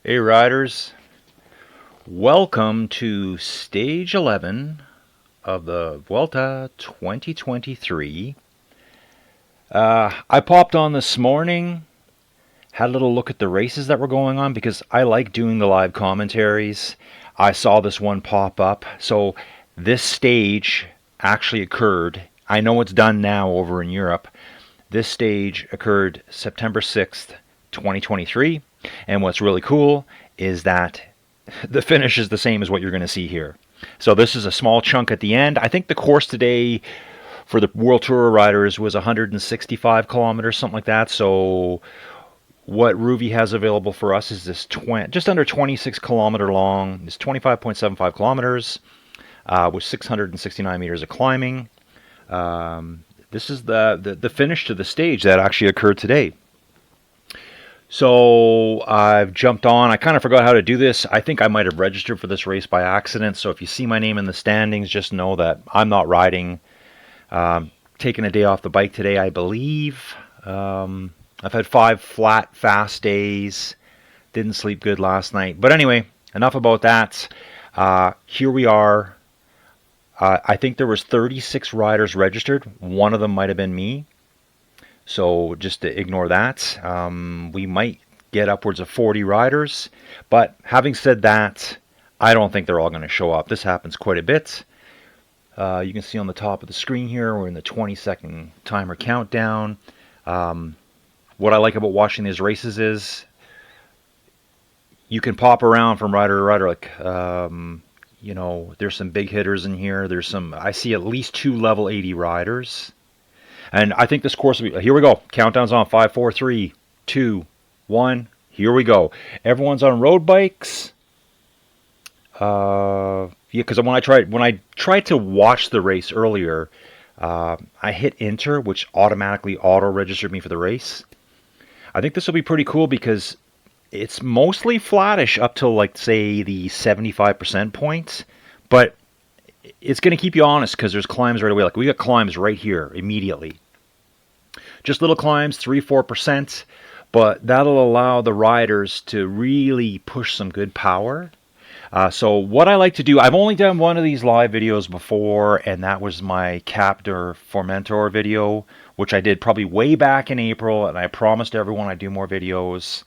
Hey riders, welcome to stage 11 of the Vuelta 2023. I popped on this morning, had a little look at the races that were going on because I like doing the live commentaries. I saw this one pop up, so this stage actually occurred. I know it's done now over in Europe. This stage occurred September 6th, 2023, and what's really cool is that the finish is the same as what you're going to see here. So this is a small chunk at the end. I think the course today for the World Tour riders was 165 kilometers, something like that. So what Rouvy has available for us is this just under 26 kilometer long. It's 25.75 kilometers with 669 meters of climbing. This is the finish to the stage that actually occurred today. So I've jumped on. I kind of forgot how to do this. I think I might have registered for this race by accident. So if you see my name in the standings, just know that I'm not riding. Taking a day off the bike today, I believe. I've had 5 flat, fast days. Didn't sleep good last night. But anyway, enough about that. Here we are. I think there was 36 riders registered. One of them might have been me. So just to ignore that, we might get upwards of 40 riders. But having said that, I don't think they're all going to show up. This happens quite a bit. You can see on the top of the screen here, we're in the 20-second timer countdown. What I like about watching these races is you can pop around from rider to rider. Like, there's some big hitters in here. I see at least 2 level 80 riders. And I think this course will be, here we go. Countdown's on. 5, 4, 3, 2, 1. Here we go. Everyone's on road bikes. Because when I tried to watch the race earlier, I hit enter, which automatically auto-registered me for the race. I think this will be pretty cool because it's mostly flattish up to, like, say, the 75% points. But it's going to keep you honest because there's climbs right away. Like, we got climbs right here immediately. Just little climbs, 3-4%. But that'll allow the riders to really push some good power. So what I like to do, I've only done one of these live videos before, and that was my Captor Formentor video, which I did probably way back in April, and I promised everyone I'd do more videos.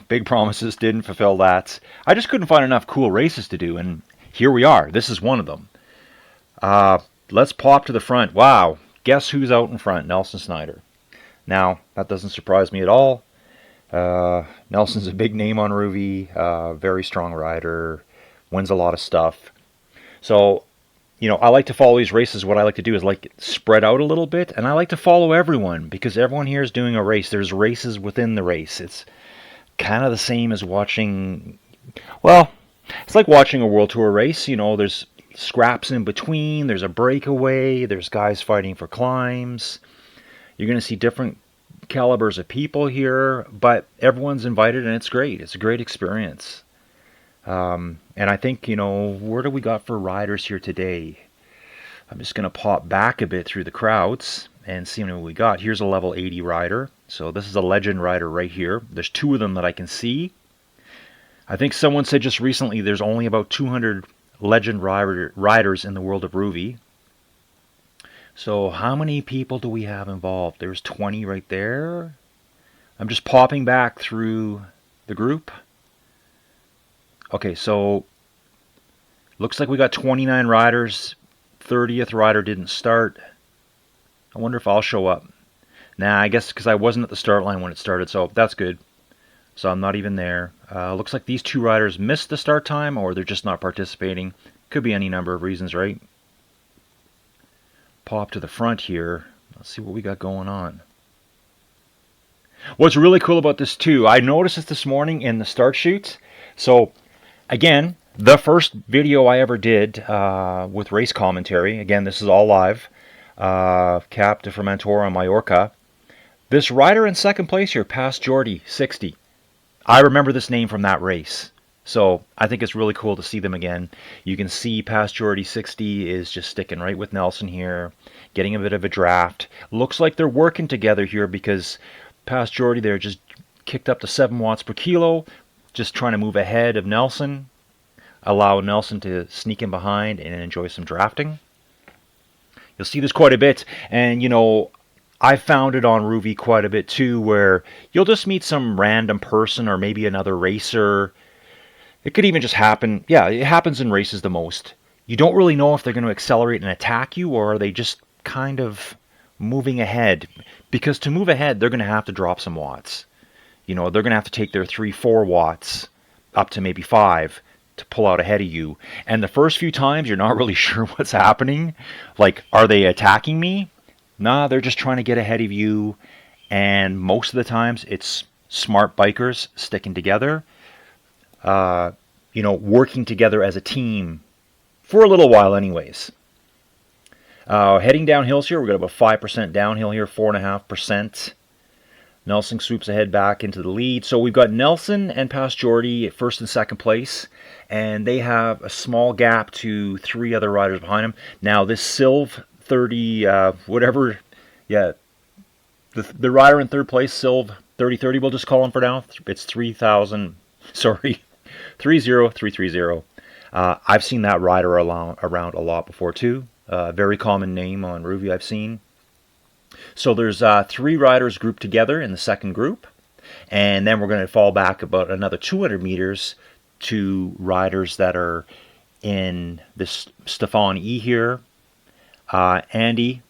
Big promises, didn't fulfill that. I just couldn't find enough cool races to do, and here we are. This is one of them. Let's pop to the front. Wow, guess who's out in front? Nelson Snyder. Now, that doesn't surprise me at all. Nelson's a big name on Rouvy, very strong rider, wins a lot of stuff. So, I like to follow these races. What I like to do is spread out a little bit, and I like to follow everyone because everyone here is doing a race. There's races within the race. It's kind of the same as watching, well, it's like watching a World Tour race. There's scraps in between, there's a breakaway, there's guys fighting for climbs. You're going to see different calibers of people here, but everyone's invited, and it's great. It's a great experience. And I think, where do we got for riders here today? I'm just going to pop back a bit through the crowds and see what we got. Here's a level 80 rider. So this is a legend rider right here. There's 2 of them that I can see. I think someone said just recently there's only about 200 legend riders in the world of Rouvy. So how many people do we have involved? There's 20 right there. I'm just popping back through the group. Okay, so looks like we got 29 riders. 30th rider didn't start. I wonder if I'll show up. Nah, I guess because I wasn't at the start line when it started, so that's good. So I'm not even there. Looks like these 2 riders missed the start time, or they're just not participating. Could be any number of reasons, right? Pop to the front here. Let's see what we got going on. What's really cool about this too, I noticed this morning in the start shoots. So again, the first video I ever did with race commentary, again, this is all live, Cap de Formentor on Mallorca. This rider in second place here, Past Jordy, 60. I remember this name from that race. So I think it's really cool to see them again. You can see Past Jordy 60 is just sticking right with Nelson here, getting a bit of a draft. Looks like they're working together here because Past Jordy there just kicked up to 7 watts per kilo, just trying to move ahead of Nelson, allow Nelson to sneak in behind and enjoy some drafting. You'll see this quite a bit, and you know, I found it on Rouvy quite a bit too, where you'll just meet some random person or maybe another racer. It could even just happen. Yeah, it happens in races the most. You don't really know if they're going to accelerate and attack you, or are they just kind of moving ahead. Because to move ahead, they're going to have to drop some watts. You know, they're going to have to take their 3-4 watts up to maybe 5 to pull out ahead of you. And the first few times, you're not really sure what's happening. Like, are they attacking me? Nah, they're just trying to get ahead of you. And most of the times, it's smart bikers sticking together. You know, working together as a team for a little while anyways. Heading down hills here, we've got about 5% downhill here, 4.5%. Nelson swoops ahead back into the lead. So we've got Nelson and Pastjordi at first and second place, and they have a small gap to 3 other riders behind them. Now this Silv 30, whatever, yeah, the rider in third place, Silv 3030, we'll just call him for now. It's 3,000, sorry, 30330. I've seen that rider around a lot before too. Very common name on Rouvy I've seen. So there's 3 riders grouped together in the second group, and then we're going to fall back about another 200 meters to riders that are in this Stefan E here, Andy.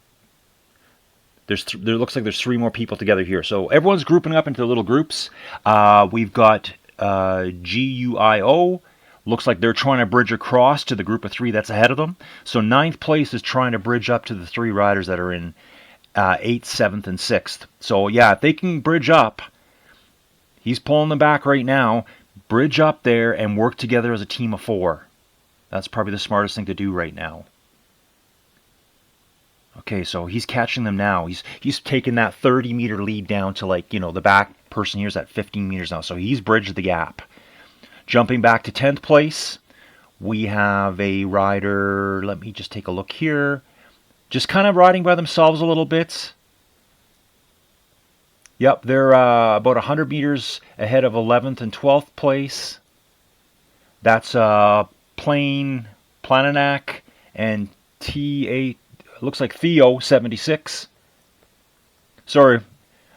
There looks like there's 3 more people together here. So everyone's grouping up into little groups. We've got GUIO. Looks like they're trying to bridge across to the group of 3 that's ahead of them. So 9th place is trying to bridge up to the 3 riders that are in 8th, 7th, and 6th. So yeah, if they can bridge up, he's pulling them back right now. Bridge up there and work together as a team of 4. That's probably the smartest thing to do right now. Okay, so he's catching them now. He's taking that 30-meter lead down to, like, you know, the back person here's at 15 meters now. So he's bridged the gap. Jumping back to 10th place, we have a rider, let me just take a look here, just kind of riding by themselves a little bit. Yep, they're about 100 meters ahead of 11th and 12th place. That's Plananak and T8, looks like Theo 76. Sorry.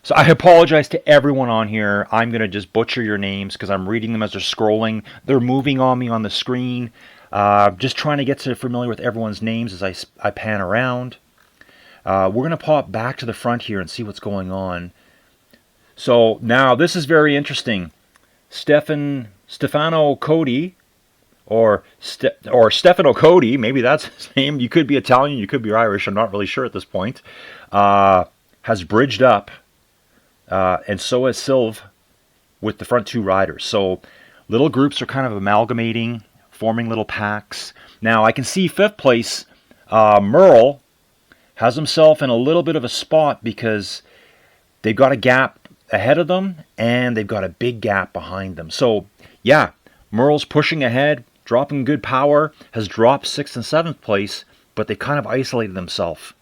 So I apologize to everyone on here. I'm going to just butcher your names because I'm reading them as they're scrolling. They're moving on me on the screen. Just trying to get familiar with everyone's names as I pan around. We're going to pop back to the front here and see what's going on. So now this is very interesting. Stefano Cody, or Stefano Cody, maybe that's his name. You could be Italian, you could be Irish. I'm not really sure at this point. Has bridged up. And so has Silv with the front 2 riders. So little groups are kind of amalgamating, forming little packs. Now I can see 5th place, Merle, has himself in a little bit of a spot because they've got a gap ahead of them and they've got a big gap behind them. So yeah, Merle's pushing ahead, dropping good power, has dropped 6th and 7th place, but they kind of isolated themselves.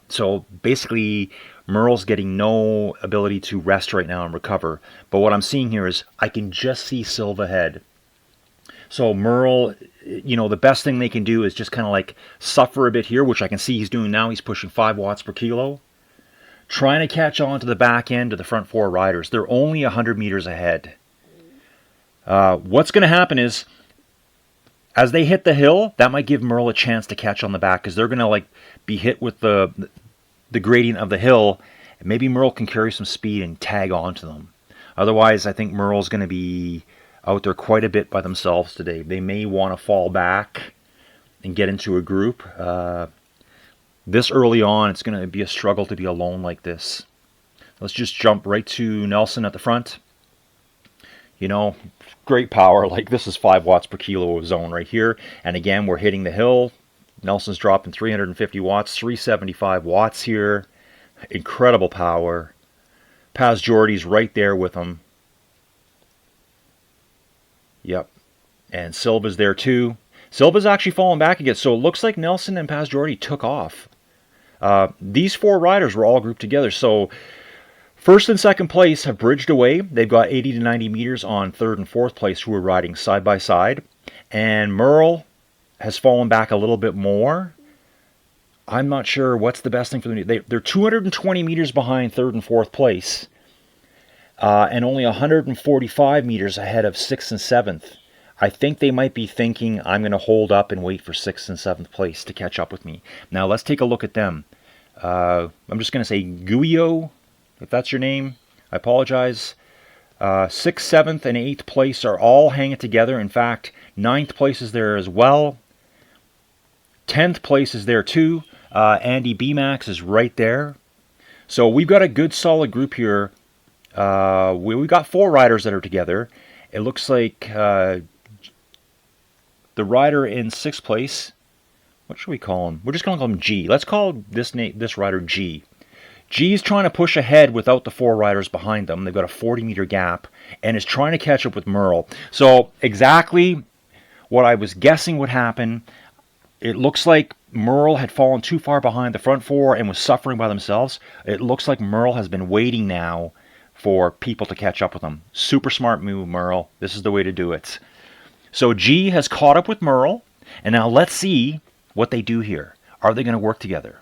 So basically, Merle's getting no ability to rest right now and recover. But what I'm seeing here is I can just see Silv ahead. So Merle, you know, the best thing they can do is just kind of like suffer a bit here, which I can see he's doing now. He's pushing 5 watts per kilo. Trying to catch on to the back end of the front 4 riders. They're only 100 meters ahead. What's going to happen is, as they hit the hill, that might give Merle a chance to catch on the back because they're going to like be hit with the gradient of the hill. And maybe Merle can carry some speed and tag onto them. Otherwise, I think Merle's going to be out there quite a bit by themselves today. They may want to fall back and get into a group. This early on, it's going to be a struggle to be alone like this. Let's just jump right to Nelson at the front. You know, great power. Like, this is 5 watts per kilo zone right here. And again, we're hitting the hill. Nelson's dropping 350 watts, 375 watts here. Incredible power. Pastjordi's right there with him. Yep. And Silva's there too. Silva's actually falling back again. So it looks like Nelson and Pastjordi took off. These 4 riders were all grouped together. So First and second place have bridged away. They've got 80 to 90 meters on third and fourth place, who are riding side by side. And Merle has fallen back a little bit more. I'm not sure what's the best thing for them. They're 220 meters behind third and fourth place, and only 145 meters ahead of sixth and seventh. I think they might be thinking, I'm going to hold up and wait for sixth and seventh place to catch up with me. Now let's take a look at them. I'm just going to say Guyo, if that's your name. I apologize. 6th, 7th, and 8th place are all hanging together. In fact, 9th place is there as well. 10th place is there too. Andy B-Max is right there. So we've got a good solid group here. We got 4 riders that are together. It looks like the rider in 6th place, what should we call him? We're just going to call him G. Let's call this rider G. G is trying to push ahead without the 4 riders behind them. They've got a 40-meter gap and is trying to catch up with Merle. So exactly what I was guessing would happen. It looks like Merle had fallen too far behind the front 4 and was suffering by themselves. It looks like Merle has been waiting now for people to catch up with him. Super smart move, Merle. This is the way to do it. So G has caught up with Merle, and now let's see what they do here. Are they going to work together?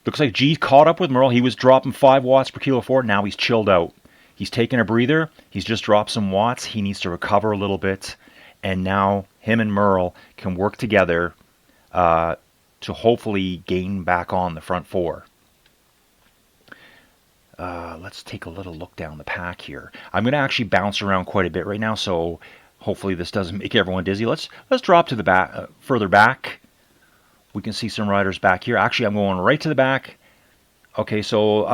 Looks like G caught up with Merle. He was dropping 5 watts per kilo before. Now he's chilled out. He's taken a breather. He's just dropped some watts. He needs to recover a little bit. And now him and Merle can work together to hopefully gain back on the front 4. Let's take a little look down the pack here. I'm going to actually bounce around quite a bit right now, so hopefully this doesn't make everyone dizzy. Let's drop to the back, further back. We can see some riders back here. Actually, I'm going right to the back. Okay, so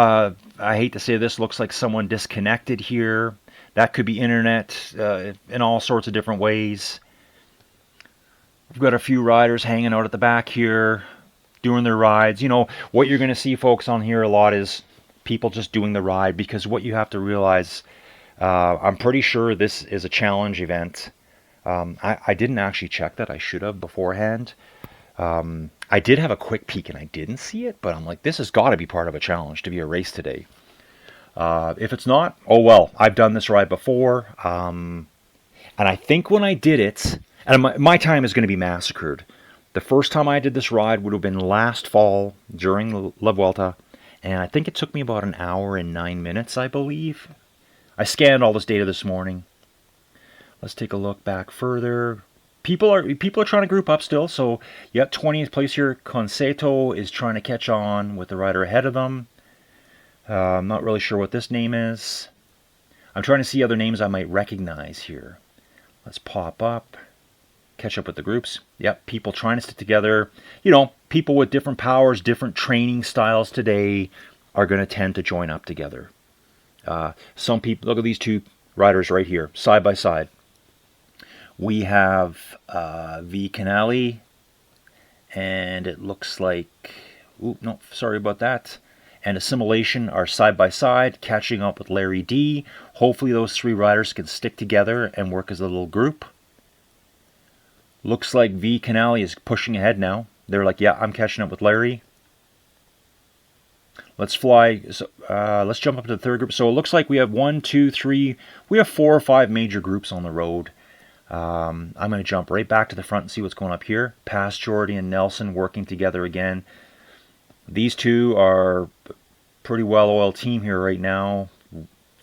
I hate to say this, looks like someone disconnected here. That could be internet in all sorts of different ways. We've got a few riders hanging out at the back here, doing their rides. You know, what you're going to see, folks, on here a lot is people just doing the ride, because what you have to realize, I'm pretty sure this is a challenge event. I didn't actually check that. I should have beforehand. I did have a quick peek and I didn't see it, but I'm like, this has got to be part of a challenge to be a race today. If it's not, oh well, I've done this ride before. And I think when I did it, and my time is going to be massacred. The first time I did this ride would have been last fall during La Vuelta, and I think it took me about an hour and 9 minutes, I believe. I scanned all this data this morning. Let's take a look back further. People are trying to group up still. So, yep, 20th place here. Conceto is trying to catch on with the rider ahead of them. I'm not really sure what this name is. I'm trying to see other names I might recognize here. Let's pop up. Catch up with the groups. Yep, people trying to stick together. You know, people with different powers, different training styles today are going to tend to join up together. Some people, look at these 2 riders right here, side by side. We have V Canali, and it looks like, no, sorry about that. And Assimilation are side by side, catching up with Larry D. Hopefully those 3 riders can stick together and work as a little group. Looks like V Canali is pushing ahead now. They're like, yeah, I'm catching up with Larry. Let's fly. So, let's jump up to the 3rd group. So it looks like we have 1, 2, 3. We have 4 or 5 major groups on the road. I'm going to jump right back to the front and see what's going up here. Past Jordy and Nelson working together again. These 2 are a pretty well-oiled team here right now.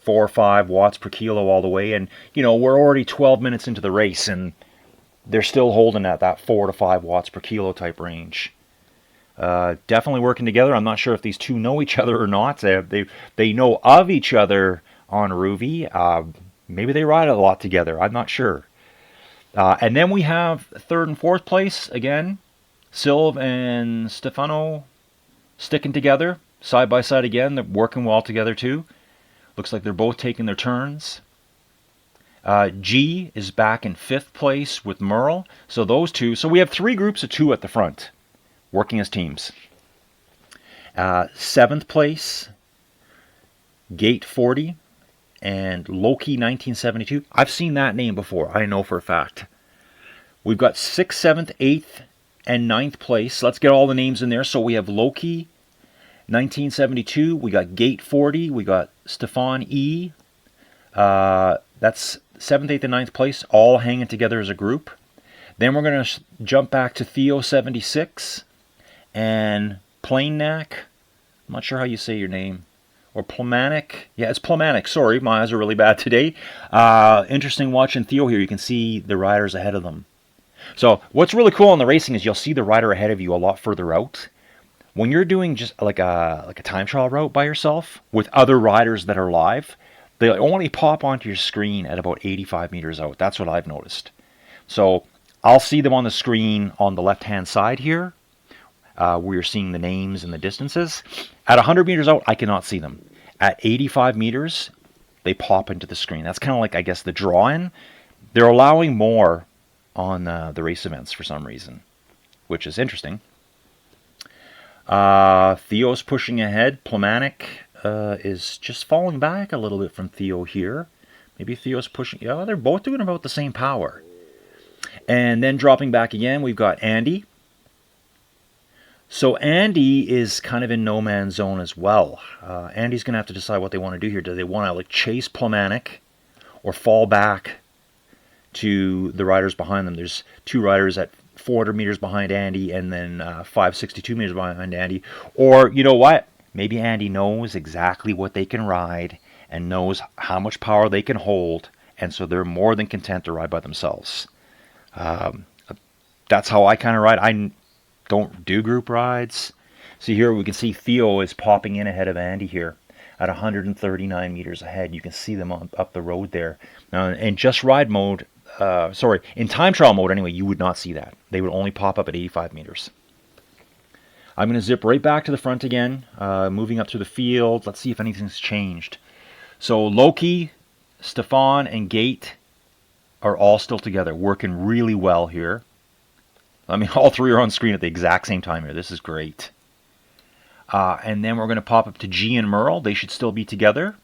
4 or 5 watts per kilo all the way. And, you know, we're already 12 minutes into the race, and they're still holding at that 4 to 5 watts per kilo type range. Definitely working together. I'm not sure if these 2 know each other or not. They know of each other on Rouvy. Maybe they ride a lot together. I'm not sure. And then we have 3rd and 4th place again. Silv and Stefano sticking together side by side again. They're working well together too. Looks like they're both taking their turns. G is back in 5th place with Merle. So those 2. So we have 3 groups of 2 at the front, working as teams. 7th place, Gate 40 and Loki 1972. I've seen that name before, I know for a fact. We've got 6th, 7th, 8th, and 9th place. Let's get all the names in there. So we have Loki, 1972, we got Gate 40. We got Stefan E. That's 7th, 8th, and 9th place, all hanging together as a group. Then we're going to jump back to Theo 76 and Plainac. I'm not sure how you say your name. Or Plomanic. Yeah, it's Plomanic. Sorry, my eyes are really bad today. Interesting watching Theo here. You can see the riders ahead of them. So what's really cool in the racing is you'll see the rider ahead of you a lot further out. When you're doing just like a time trial route by yourself with other riders that are live, they only pop onto your screen at about 85 meters out. That's what I've noticed. So I'll see them on the screen on the left-hand side here, where you're seeing the names and the distances. At 100 meters out, I cannot see them. At 85 meters, they pop into the screen. That's kind of like, I guess, the draw-in. They're allowing more on the race events for some reason, which is interesting. Theo's pushing ahead. Plomanic is just falling back a little bit from Theo here. Maybe Theo's pushing. Yeah, they're both doing about the same power. And then dropping back again, we've got Andy. So Andy is kind of in no man's zone as well. Andy's going to have to decide what they want to do here. Do they want to like chase Plomanic or fall back to the riders behind them? There's two riders at 400 meters behind Andy and then 562 meters behind Andy. Or, you know what? Maybe Andy knows exactly what they can ride and knows how much power they can hold, and so they're more than content to ride by themselves. That's how I kind of ride. I don't do group rides. See here we can see Theo is popping in ahead of Andy here at 139 meters ahead. You can see them up the road there. Now in just ride mode, in time trial mode anyway, you would not see that. They would only pop up at 85 meters. I'm going to zip right back to the front again, moving up through the field. Let's see if anything's changed. So Loki, Stefan, and Gate are all still together, working really well here. I mean, all three are on screen at the exact same time here. This is great. And then we're going to pop up to G and Merle. They should still be together.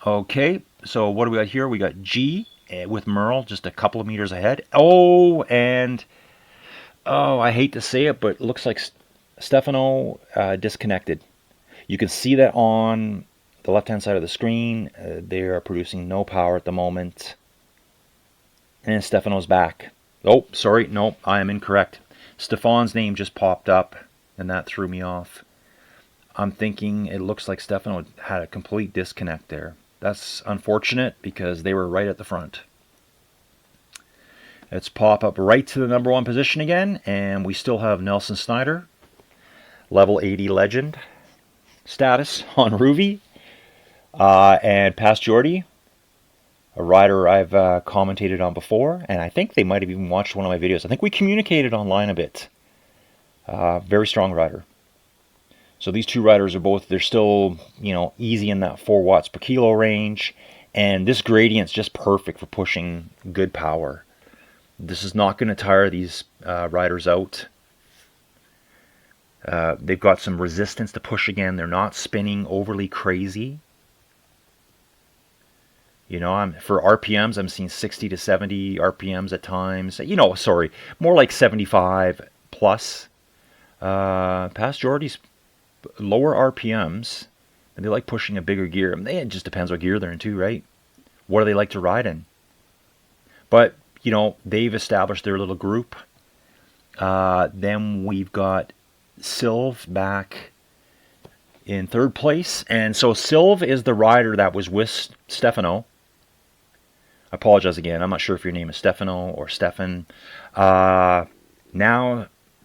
Okay, so what do we got here? We got G with Merle just a couple of meters ahead. Oh, I hate to say it, but it looks like Stefano disconnected. You can see that on the left-hand side of the screen. They are producing no power at the moment. And Stefano's back. Oh, sorry, no, I am incorrect. Stefan's name just popped up, and that threw me off. I'm thinking it looks like Stefano had a complete disconnect there. That's unfortunate because they were right at the front. Let's pop up right to the number one position again, and we still have Nelson Snyder, level 80 legend status on Rouvy, and Past Jordy, a rider I've commentated on before, and I think they might have even watched one of my videos. I think we communicated online a bit. Very strong rider. So these two riders are both, they're still, easy in that 4 watts per kilo range, and this gradient's just perfect for pushing good power. This is not going to tire these riders out. They've got some resistance to push again. They're not spinning overly crazy. For RPMs, I'm seeing 60 to 70 RPMs at times. More like 75 plus. Past Jordy's lower RPMs, and they like pushing a bigger gear. It just depends what gear they're into, right? What do they like to ride in? But, they've established their little group. Then we've got Sylv back in 3rd place. And so Sylv is the rider that was with Stefano. I apologize again. I'm not sure if your name is Stefano or Stefan. Now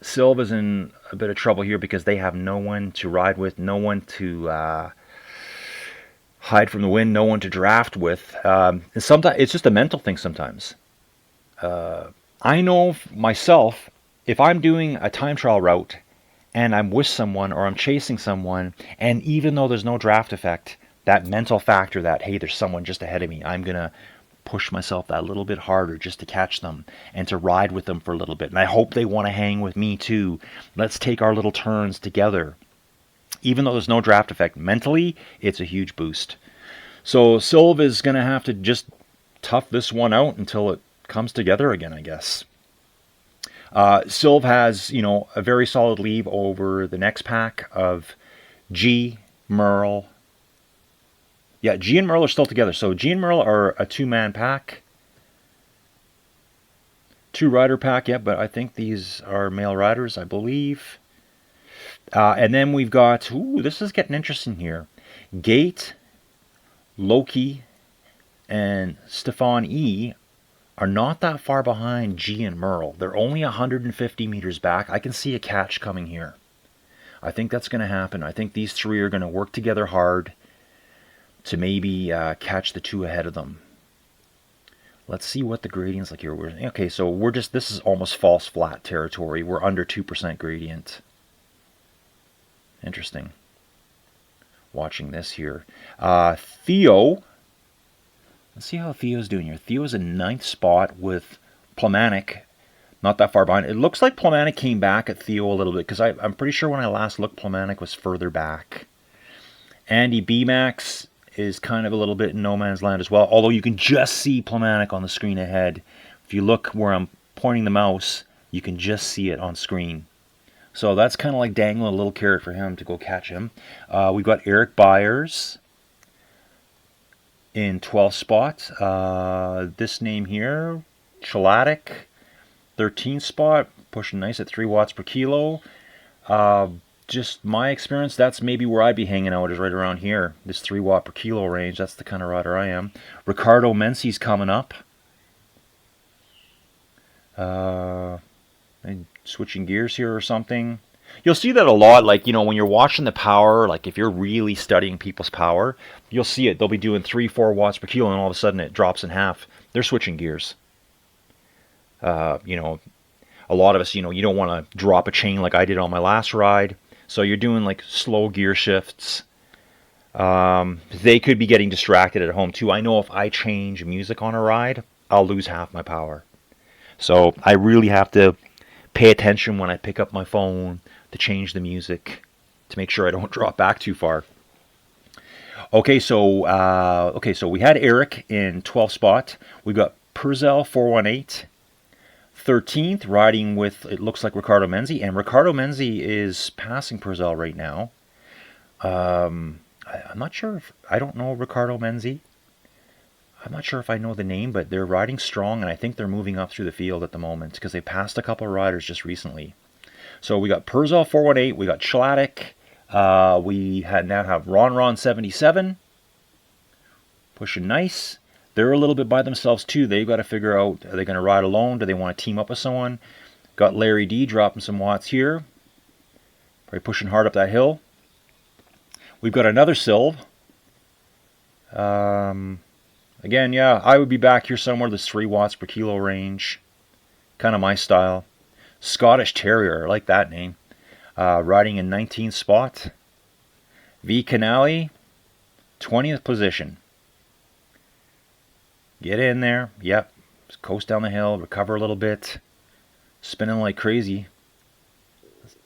Sylv is in a bit of trouble here because they have no one to ride with, no one to hide from the wind, no one to draft with. And sometimes it's just a mental thing sometimes. I know myself, if I'm doing a time trial route and I'm with someone or I'm chasing someone, and even though there's no draft effect, that mental factor that, hey, there's someone just ahead of me, I'm going to push myself that little bit harder just to catch them and to ride with them for a little bit. And I hope they want to hang with me too. Let's take our little turns together. Even though there's no draft effect, mentally, it's a huge boost. So Sylv is going to have to just tough this one out until it comes together again, I guess. Sylv has, a very solid lead over the next pack of G, Merle. Yeah, G and Merle are still together. So G and Merle are a two-man pack. Two-rider pack, yeah, but I think these are male riders, I believe. And then we've got, ooh, this is getting interesting here. Gate, Loki, and Stefan E are not that far behind G and Merle. They're only 150 meters back. I can see a catch coming here. I think that's going to happen. I think these three are going to work together hard to maybe catch the two ahead of them. Let's see what the gradient's like here. Okay, so this is almost false flat territory. We're under 2% gradient. Interesting. Watching this here. Theo, let's see how Theo's doing here. Theo's in 9th spot with Plumanic not that far behind. It looks like Plumanic came back at Theo a little bit, because I'm pretty sure when I last looked, Plumanic was further back. Andy B-Max is kind of a little bit in no man's land as well, although you can just see Plumanic on the screen ahead. If you look where I'm pointing the mouse, you can just see it on screen. So that's kind of like dangling a little carrot for him to go catch him. We've got Eric Byers in 12th spot. This name here, Chalatic, 13th spot, pushing nice at 3 watts per kilo. Just my experience, that's maybe where I'd be hanging out, is right around here, this 3 watt per kilo range. That's the kind of rider I am. Ricardo Menci's coming up. And switching gears here or something. You'll see that a lot, like, you know, when you're watching the power, like if you're really studying people's power, you'll see it. They'll be doing 3-4 watts per kilo, and all of a sudden it drops in half. They're switching gears. You know, a lot of us, you know, you don't want to drop a chain like I did on my last ride. So you're doing like slow gear shifts. They could be getting distracted at home too. I know if I change music on a ride, I'll lose half my power. So I really have to pay attention when I pick up my phone to change the music to make sure I don't drop back too far. Okay, so we had Eric in 12th spot. We got Purcell 418, 13th, riding with, it looks like, Ricardo Menzi, and Ricardo Menzi is passing Purcell right now. I'm not sure if, I don't know Ricardo Menzi. I'm not sure if I know the name, but they're riding strong, and I think they're moving up through the field at the moment because they passed a couple of riders just recently. So we got Purcell 418, we got Schlatic, we now have Ron 77, pushing nice. They're a little bit by themselves too. They've got to figure out, are they going to ride alone? Do they want to team up with someone? Got Larry D dropping some watts here. Probably pushing hard up that hill. We've got another Silv. Again, yeah, I would be back here somewhere, this 3 watts per kilo range. Kind of my style. Scottish Terrier, I like that name. Riding in 19th spot. V Canali, 20th position. Get in there. Yep. Just coast down the hill, recover a little bit. Spinning like crazy.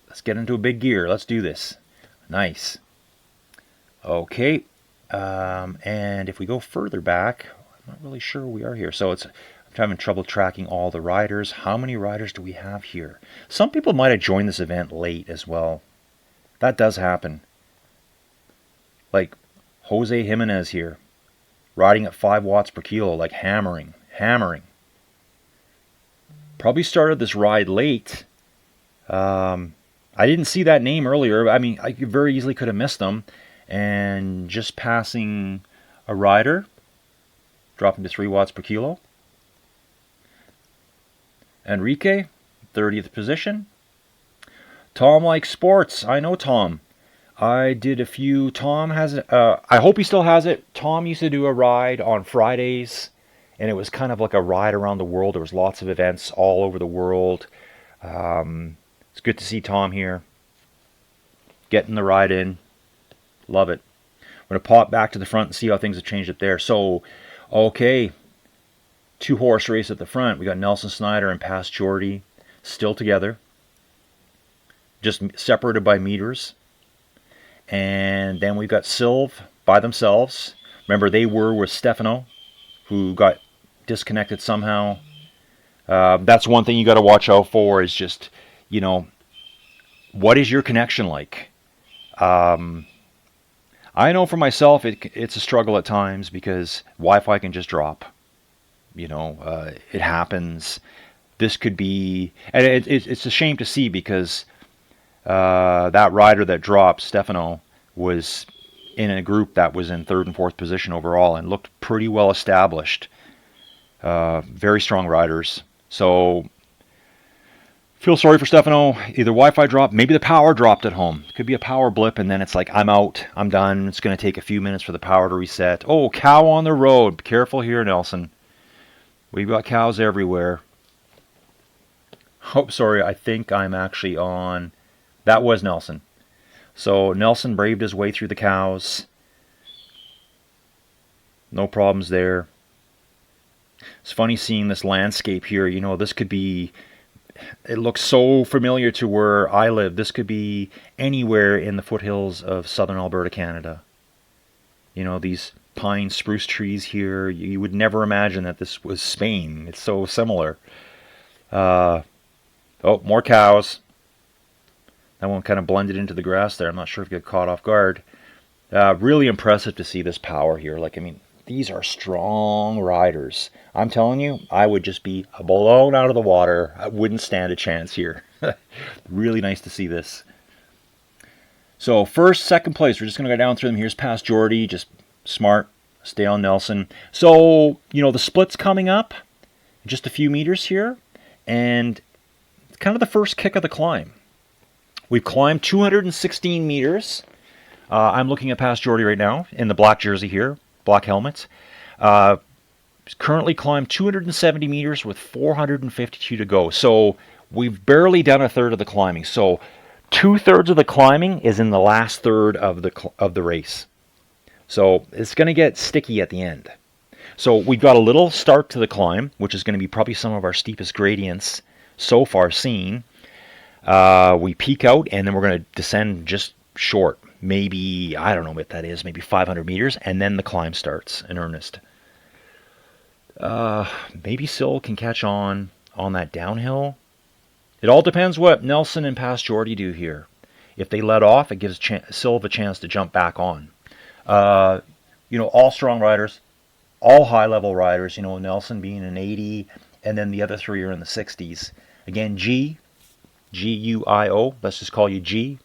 Let's get into a big gear. Let's do this. Nice. Okay. And if we go further back, I'm not really sure we are here. So I'm having trouble tracking all the riders. How many riders do we have here? Some people might have joined this event late as well. That does happen. Like Jose Jimenez here, riding at 5 watts per kilo, like hammering. Probably started this ride late. I didn't see that name earlier. I mean, I very easily could have missed them. And just passing a rider, dropping to 3 watts per kilo. Enrique, 30th position. Tom likes sports. I know Tom. I did a few. Tom has it. I hope he still has it. Tom used to do a ride on Fridays, and it was kind of like a ride around the world. There was lots of events all over the world. It's good to see Tom here, getting the ride in. Love it. I'm going to pop back to the front and see how things have changed up there. So, okay, 2-horse race at the front. We got Nelson Snyder and Pass Jordy still together, just separated by meters. And then we've got Silv by themselves. Remember, they were with Stefano, who got disconnected somehow. That's one thing you got to watch out for, is just, you know, what is your connection like? I know for myself it's a struggle at times because Wi-Fi can just drop. It happens. This could be, and it's a shame to see because that rider that dropped, Stefano, was in a group that was in third and fourth position overall and looked pretty well established. Very strong riders. So feel sorry for Stefano. Either Wi-Fi dropped, maybe the power dropped at home. It could be a power blip, and then it's like, I'm out, I'm done. It's going to take a few minutes for the power to reset. Oh, cow on the road. Be careful here, Nelson. We've got cows everywhere. Oh, sorry, I think I'm actually on... That was Nelson. So Nelson braved his way through the cows. No problems there. It's funny seeing this landscape here. This could be... It looks so familiar to where I live. This could be anywhere in the foothills of southern Alberta, Canada. These pine spruce trees here. You would never imagine that this was Spain. It's so similar. Oh, more cows. That one kind of blended into the grass there. I'm not sure if you got caught off guard. Really impressive to see this power here. These are strong riders. I'm telling you, I would just be blown out of the water. I wouldn't stand a chance here. Really nice to see this. So first, second place, we're just going to go down through them. Here's past Jordy, just smart, stay on Nelson. So, the split's coming up, just a few meters here, and it's kind of the first kick of the climb. We've climbed 216 meters. I'm looking at past Jordy right now in the black jersey here, black helmet. Currently climbed 270 meters with 452 to go. So we've barely done a third of the climbing. So 2/3 of the climbing is in the last third of the race. So it's going to get sticky at the end. So we've got a little start to the climb, which is going to be probably some of our steepest gradients so far seen. We peak out, and then we're going to descend just short. Maybe, I don't know what that is, maybe 500 meters, and then the climb starts in earnest. Maybe Sil can catch on that downhill. It all depends what Nelson and past Jordy do here. If they let off, it gives Sil a chance to jump back on. All strong riders, all high-level riders, Nelson being an 80, and then the other three are in the 60s. Again, G-U-I-O, let's just call you G.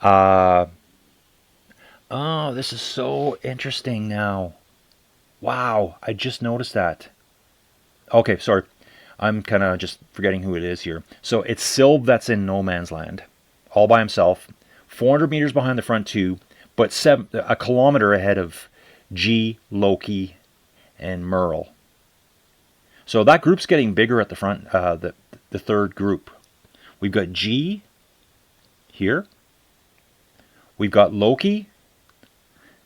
Oh, this is so interesting now. Wow, I just noticed that. Okay, sorry. I'm kind of just forgetting who it is here. So it's Silv that's in no man's land, all by himself. 400 meters behind the front two, but a kilometer ahead of G, Loki, and Merle. So that group's getting bigger at the front, the third group. We've got G here. We've got Loki.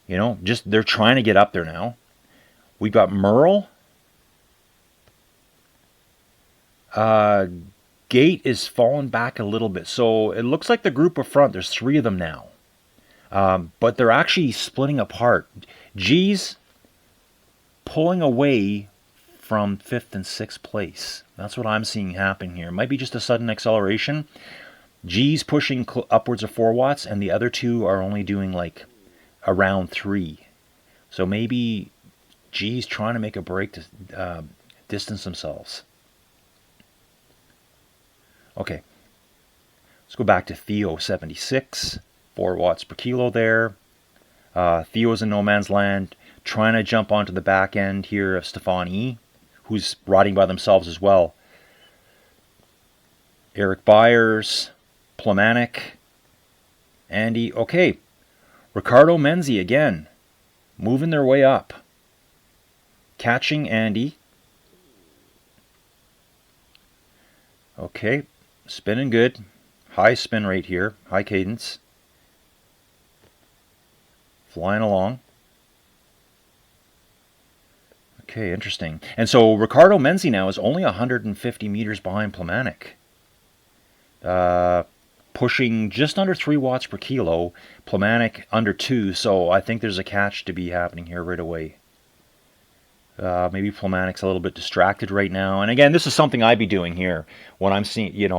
They're trying to get up there now. We've got Merle. Gate is falling back a little bit. So it looks like the group up front, there's 3 of them now. But they're actually splitting apart. G's pulling away from 5th and 6th place. That's what I'm seeing happen here. It might be just a sudden acceleration. G's pushing upwards of 4 watts, and the other 2 are only doing like around 3. So maybe G's trying to make a break to distance themselves. Okay, let's go back to Theo 76, 4 watts per kilo there. Theo's in no man's land, trying to jump onto the back end here of Stefan E, who's riding by themselves as well. Eric Byers, Plamanik, Andy. Okay, Ricardo Menzi again, moving their way up. Catching Andy. Okay, spinning good. High spin rate here, high cadence. Flying along. Okay, interesting. And so Ricardo Menzi now is only 150 meters behind Plamanik. Pushing just under 3 watts per kilo. Plamanik under 2, so I think there's a catch to be happening here right away. Maybe Plamanik's a little bit distracted right now. And again, this is something I'd be doing here. When I'm seeing,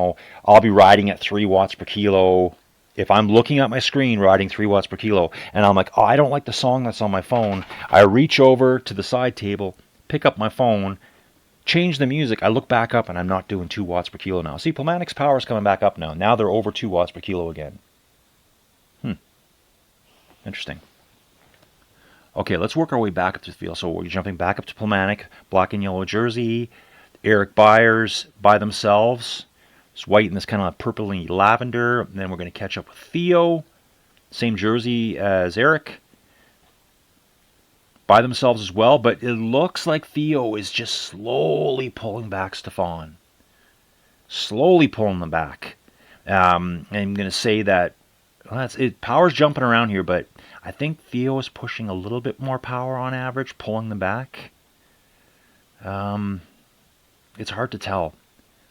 I'll be riding at 3 watts per kilo. if I'm looking at my screen riding 3 watts per kilo and I'm like, oh, I don't like the song that's on my phone, I reach over to the side table, pick up my phone, change the music, I look back up and I'm not doing 2 watts per kilo now. See, Pulmanic's power is coming back up now. Now they're over 2 watts per kilo again. Interesting. Okay, let's work our way back up to the field. So we're jumping back up to Pulmanic, black and yellow jersey, Eric Byers by themselves. It's white and this kind of purpley lavender. And then we're going to catch up with Theo, same jersey as Eric, by themselves as well. But it looks like Theo is just slowly pulling back Stefan. Slowly pulling them back. I'm going to say that power's jumping around here, but I think Theo is pushing a little bit more power on average, pulling them back. It's hard to tell.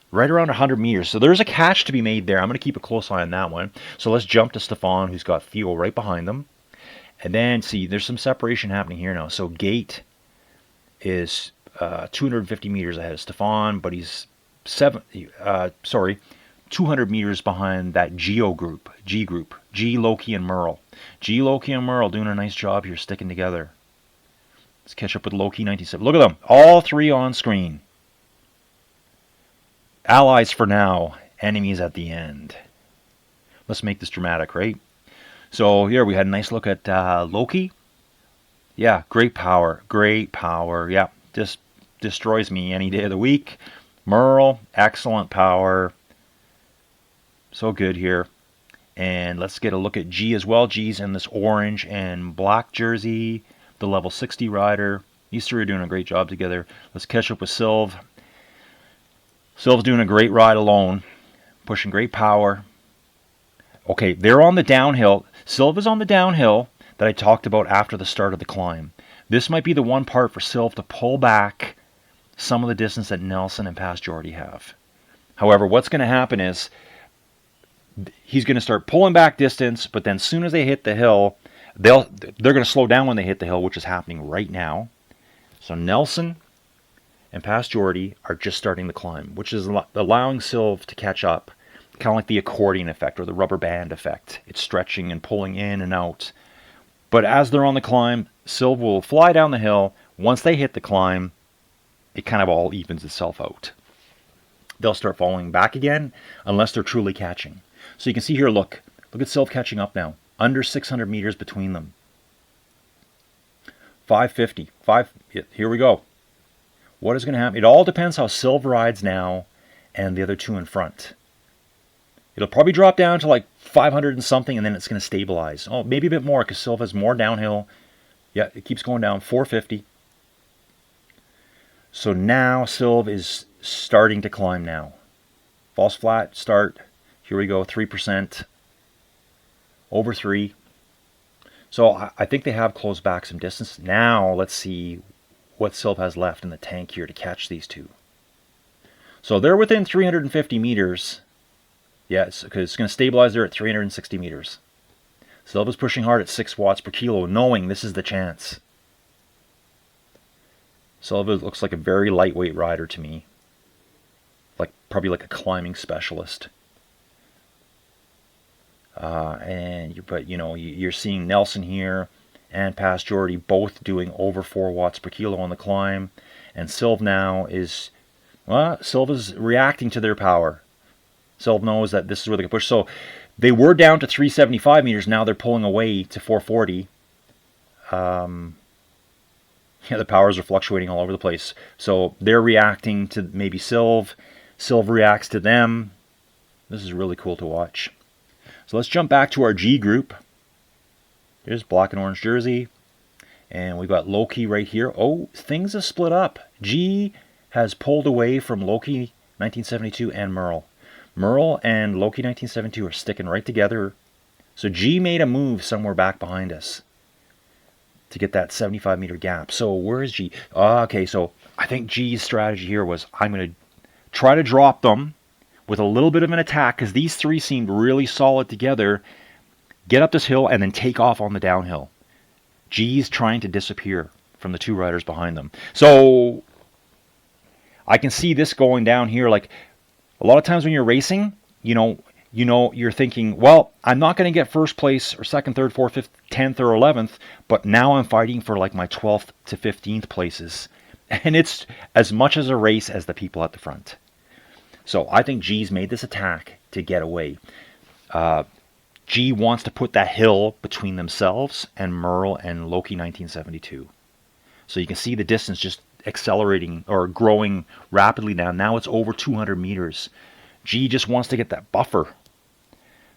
Right around 100 meters. So there's a catch to be made there. I'm going to keep a close eye on that one. So let's jump to Stefan, who's got Theo right behind them. And then, see, there's some separation happening here now. So Gate is 250 meters ahead of Stefan, but he's 200 meters behind that G group, G, Loki, and Merle. G, Loki, and Merle doing a nice job here, sticking together. Let's catch up with Loki 97. Look at them, all 3 on screen. Allies for now, enemies at the end. Let's make this dramatic, right? So here we had a nice look at Loki. Yeah, great power. Yeah, just destroys me any day of the week. Merle, excellent power. So good here. And let's get a look at G as well. G's in this orange and black jersey, the level 60 rider. These 3 are doing a great job together. Let's catch up with Sylv. Sylv's doing a great ride alone, pushing great power. Okay, they're on the downhill. Sylv is on the downhill that I talked about after the start of the climb. This might be the one part for Sylv to pull back some of the distance that Nelson and Pastjordi have. However, what's going to happen is he's going to start pulling back distance, but then as soon as they hit the hill, they're going to slow down when they hit the hill, which is happening right now. So Nelson and Pastjordi are just starting the climb, which is allowing Sylv to catch up, kind of like the accordion effect or the rubber band effect. It's stretching and pulling in and out. But as they're on the climb, Sylv will fly down the hill. Once they hit the climb, it kind of all evens itself out. They'll start falling back again unless they're truly catching. So you can see here, look at Sylv catching up now. Under 600 meters between them. 550. Here we go. What is going to happen? It all depends how Sylv rides now and the other 2 in front. It'll probably drop down to like 500 and something, and then it's going to stabilize. Oh, maybe a bit more because Sylv has more downhill. Yeah, it keeps going down. 450. So now Sylv is starting to climb now. False flat, start. Here we go, 3%. Over 3. So I think they have closed back some distance. Now let's see what Sylv has left in the tank here to catch these 2. So they're within 350 meters. Yeah, because it's going to stabilize there at 360 meters. Sylv is pushing hard at 6 watts per kilo, knowing this is the chance. Sylv looks like a very lightweight rider to me. Probably like a climbing specialist. But you're seeing Nelson here and Pastjordi both doing over 4 watts per kilo on the climb, and Sylv now is reacting to their power. Sylv knows that this is where they can push. So they were down to 375 meters. Now they're pulling away to 440. The powers are fluctuating all over the place. So they're reacting to maybe Sylv. Sylv reacts to them. This is really cool to watch. So let's jump back to our G group. Here's black and orange jersey. And we've got Loki right here. Oh, things have split up. G has pulled away from Loki 1972 and Merle. Merle and Loki 1972 are sticking right together. So G made a move somewhere back behind us to get that 75-meter gap. So where is G? Okay, so I think G's strategy here was I'm going to try to drop them with a little bit of an attack because these 3 seemed really solid together. Get up this hill and then take off on the downhill. G's trying to disappear from the 2 riders behind them. So I can see this going down here. Like a lot of times when you're racing, you know, you're thinking, well, I'm not going to get first place or second, third, fourth, fifth, 10th, or 11th, but now I'm fighting for like my 12th to 15th places. And it's as much as a race as the people at the front. So I think G's made this attack to get away. G wants to put that hill between themselves and Merle and Loki 1972. So you can see the distance just accelerating or growing rapidly now. Now it's over 200 meters. G just wants to get that buffer.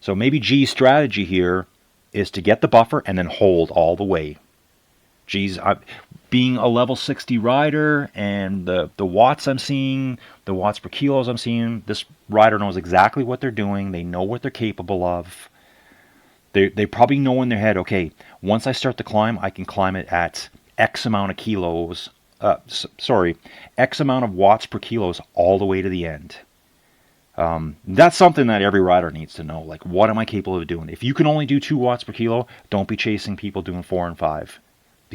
So maybe G's strategy here is to get the buffer and then hold all the way. G's being a level 60 rider, and the watts I'm seeing, the watts per kilos I'm seeing, this rider knows exactly what they're doing. They know what they're capable of. They probably know in their head, okay, once I start the climb, I can climb it at X amount of kilos, X amount of watts per kilos all the way to the end. That's something that every rider needs to know. Like, what am I capable of doing? If you can only do 2 watts per kilo, don't be chasing people doing 4 and 5.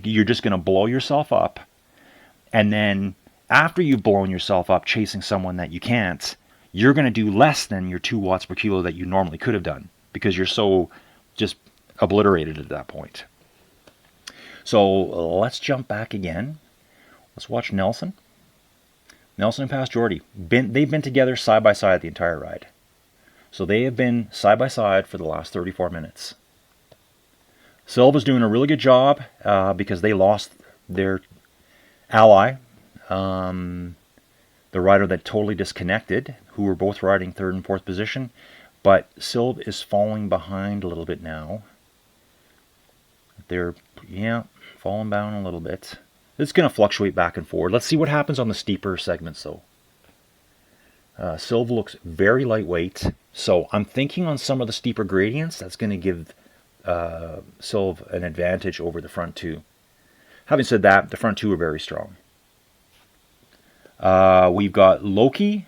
You're just going to blow yourself up. And then after you've blown yourself up chasing someone that you can't, you're going to do less than your 2 watts per kilo that you normally could have done, because you're so just obliterated at that point. So let's jump back again. Let's watch Nelson. Nelson and Pastjordi, they've been together side by side the entire ride. So they have been side by side for the last 34 minutes. Silva's doing a really good job because they lost their ally, the rider that totally disconnected, who were both riding 3rd and 4th position. But Silva is falling behind a little bit now. They're, falling down a little bit. It's going to fluctuate back and forward. Let's see what happens on the steeper segments, though. Silva looks very lightweight. So I'm thinking on some of the steeper gradients, that's going to give Silva an advantage over the front 2. Having said that, the front 2 are very strong. We've got Loki.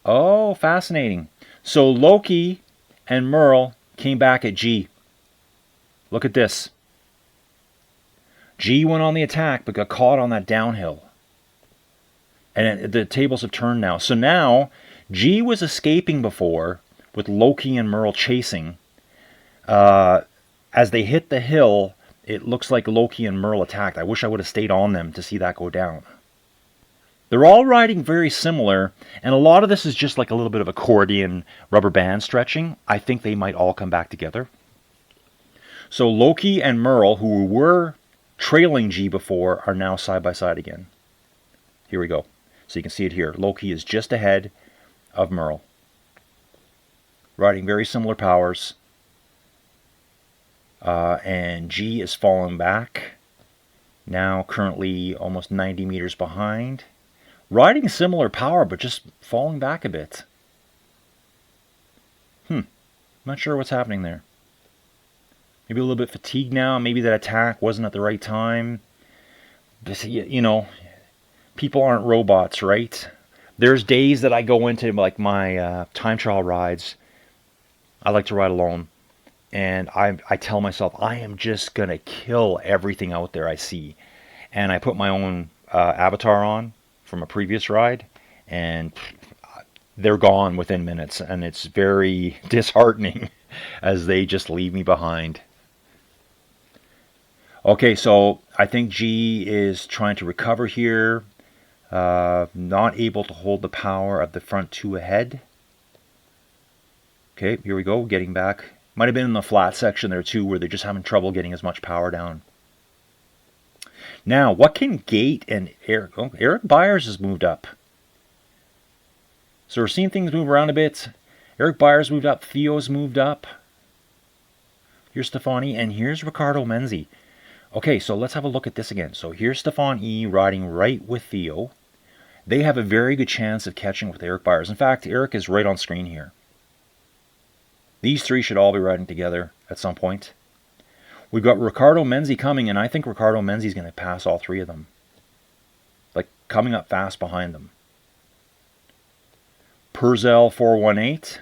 Oh, fascinating. So Loki and Merle came back at G. Look at this. G went on the attack but got caught on that downhill. And the tables have turned now. So now G was escaping before with Loki and Merle chasing. As they hit the hill, it looks like Loki and Merle attacked. I wish I would have stayed on them to see that go down. They're all riding very similar, and a lot of this is just like a little bit of accordion rubber band stretching. I think they might all come back together. So Loki and Merle, who were trailing G before, are now side by side again. Here we go. So you can see it here. Loki is just ahead of Merle. Riding very similar powers. And G is falling back. Now currently almost 90 meters behind. Riding similar power, but just falling back a bit. Not sure what's happening there. Maybe a little bit fatigued now. Maybe that attack wasn't at the right time. But, people aren't robots, right? There's days that I go into like my time trial rides. I like to ride alone. And I tell myself, I am just going to kill everything out there I see. And I put my own avatar on from a previous ride, and they're gone within minutes, and it's very disheartening as they just leave me behind. Okay, so I think G is trying to recover here, not able to hold the power of the front 2 ahead. Okay, here we go, getting back. Might have been in the flat section there too, where they're just having trouble getting as much power down. Now, what can Gate and Eric... Oh, Eric Byers has moved up. So we're seeing things move around a bit. Eric Byers moved up. Theo's moved up. Here's Stefani, and here's Ricardo Menzi. Okay, so let's have a look at this again. So here's Stefan E. riding right with Theo. They have a very good chance of catching with Eric Byers. In fact, Eric is right on screen here. These 3 should all be riding together at some point. We've got Ricardo Menzi coming, and I think Ricardo Menzi is going to pass all 3 of them. Like, coming up fast behind them. Purzel 418.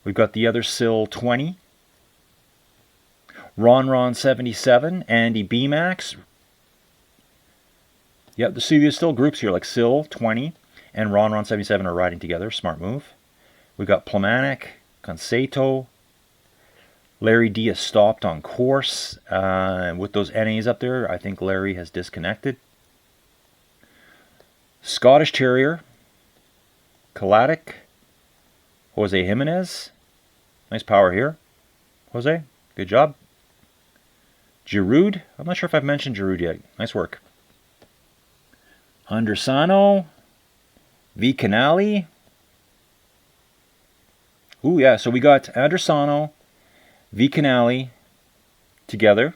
We've got the other Sil 20. Ron 77. Andy B-Max. Yep, see, there's still groups here, like Sil 20 and Ron 77 are riding together. Smart move. We got Plamatic, Conceito. Larry D has stopped on course. With those NAs up there, I think Larry has disconnected. Scottish Terrier, Calatic, Jose Jimenez. Nice power here. Jose, good job. Giroud, I'm not sure if I've mentioned Giroud yet. Nice work. Andersano, V Canali. Ooh, yeah, so we got Andersano, V Canali together.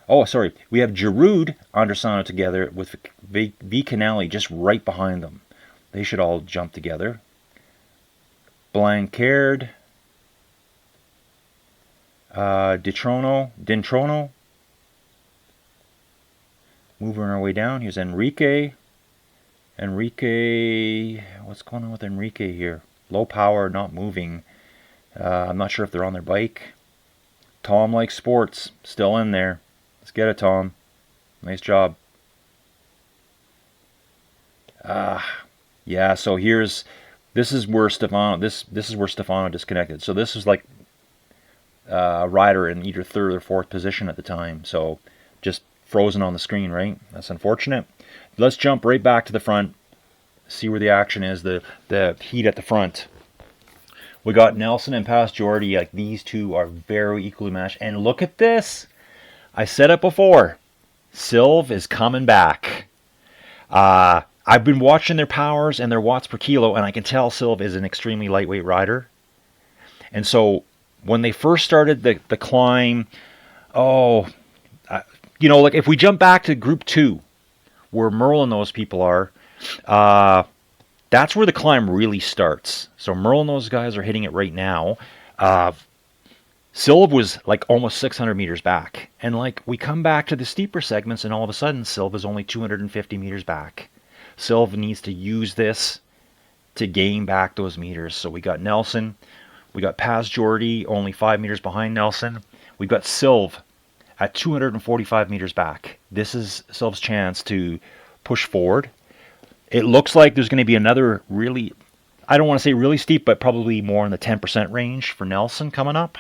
Oh, sorry. We have Giroud, Andersano together with V Canali just right behind them. They should all jump together. Blancaird, Dintrono. Moving our way down. Here's Enrique. What's going on with Enrique here? Low power, not moving. I'm not sure if they're on their bike. Tom Likes Sports, still in there. Let's get it, Tom. Nice job. Yeah, so this is where Stefano disconnected. So this is like a rider in either third or fourth position at the time. So just frozen on the screen, right? That's unfortunate. Let's jump right back to the front. See where the action is, the heat at the front. We got Nelson and Pastjordi. Like, these two are very equally matched. And look at this. I said it before. Silv is coming back. I've been watching their powers and their watts per kilo, and I can tell Silv is an extremely lightweight rider. And so when they first started the climb, like if we jump back to Group 2, where Merle and those people are, that's where the climb really starts. So Merle and those guys are hitting it right now. Silv was like almost 600 meters back. And like we come back to the steeper segments and all of a sudden Silv is only 250 meters back. Silv needs to use this to gain back those meters. So we got Nelson. We got Pastjordi only 5 meters behind Nelson. We've got Silv at 245 meters back. This is Silv's chance to push forward. It looks like there's going to be another really, I don't want to say really steep, but probably more in the 10% range for Nelson coming up.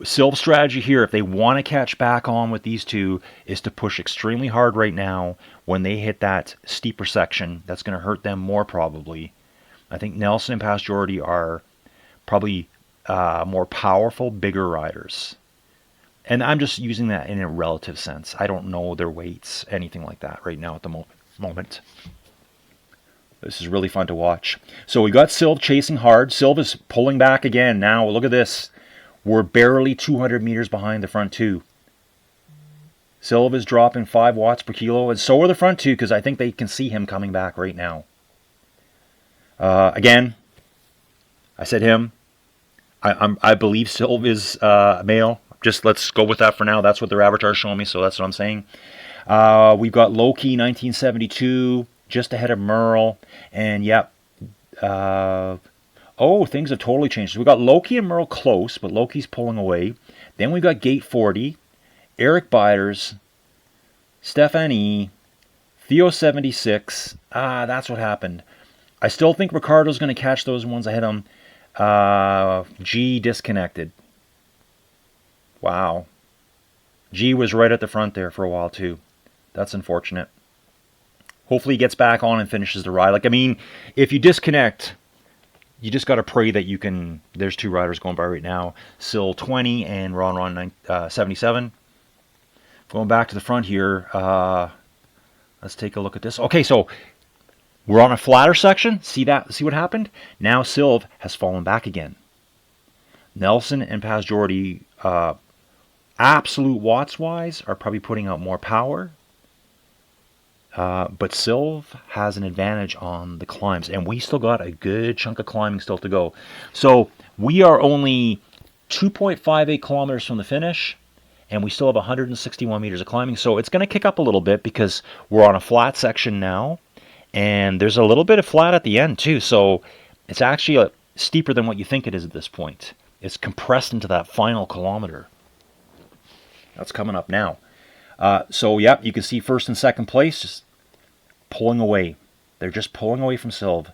Silv's strategy here, if they want to catch back on with these two, is to push extremely hard right now. When they hit that steeper section, that's going to hurt them more probably. I think Nelson and Pastjordi are probably more powerful, bigger riders. And I'm just using that in a relative sense. I don't know their weights, anything like that right now at the moment. This is really fun to watch. So we got Silv chasing hard. Silv is pulling back again now. Look at this. We're barely 200 meters behind the front two. Silv is dropping 5 watts per kilo, and so are the front two, because I think they can see him coming back right now. Again, I said him. I believe Silv is male. Just let's go with that for now. That's what their avatar's showing me, so that's what I'm saying. We've got Loki 1972 just ahead of Merle, and yep. Things have totally changed. So we got Loki and Merle close, but Loki's pulling away. Then we got Gate 40, Eric Biders, Stephanie, Theo 76. That's what happened. I still think Ricardo's going to catch those ones ahead of him. G disconnected. Wow. G was right at the front there for a while too. That's unfortunate. Hopefully he gets back on and finishes the ride. Like, I mean, if you disconnect, you just got to pray that you can. There's 2 riders going by right now. Sil 20 and Ron 77. Going back to the front here. Let's take a look at this. Okay, so we're on a flatter section. See that? See what happened? Now Silv has fallen back again. Nelson and Pastjordi, absolute watts-wise, are probably putting out more power. But Silv has an advantage on the climbs, and we still got a good chunk of climbing still to go. So we are only 2.58 kilometers from the finish, and we still have 161 meters of climbing. So it's going to kick up a little bit because we're on a flat section now, and there's a little bit of flat at the end too. So it's actually steeper than what you think it is at this point. It's compressed into that final kilometer. That's coming up now. So, yeah, you can see first and second place just pulling away. They're just pulling away from Silv.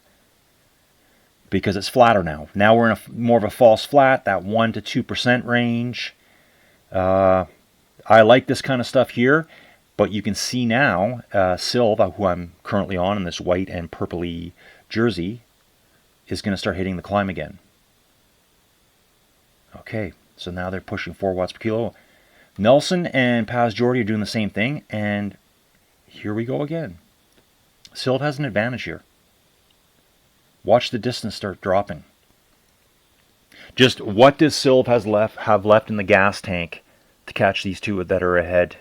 because it's flatter now. Now we're in more of a false flat, that 1 to 2% range. I like this kind of stuff here, but you can see now Silv, who I'm currently on in this white and purpley jersey, is going to start hitting the climb again. Okay, so now they're pushing 4 watts per kilo. Nelson and Paz-Jordi are doing the same thing, and here we go again. Silv has an advantage here. Watch the distance start dropping. Just what does Silv have left in the gas tank to catch these two that are ahead?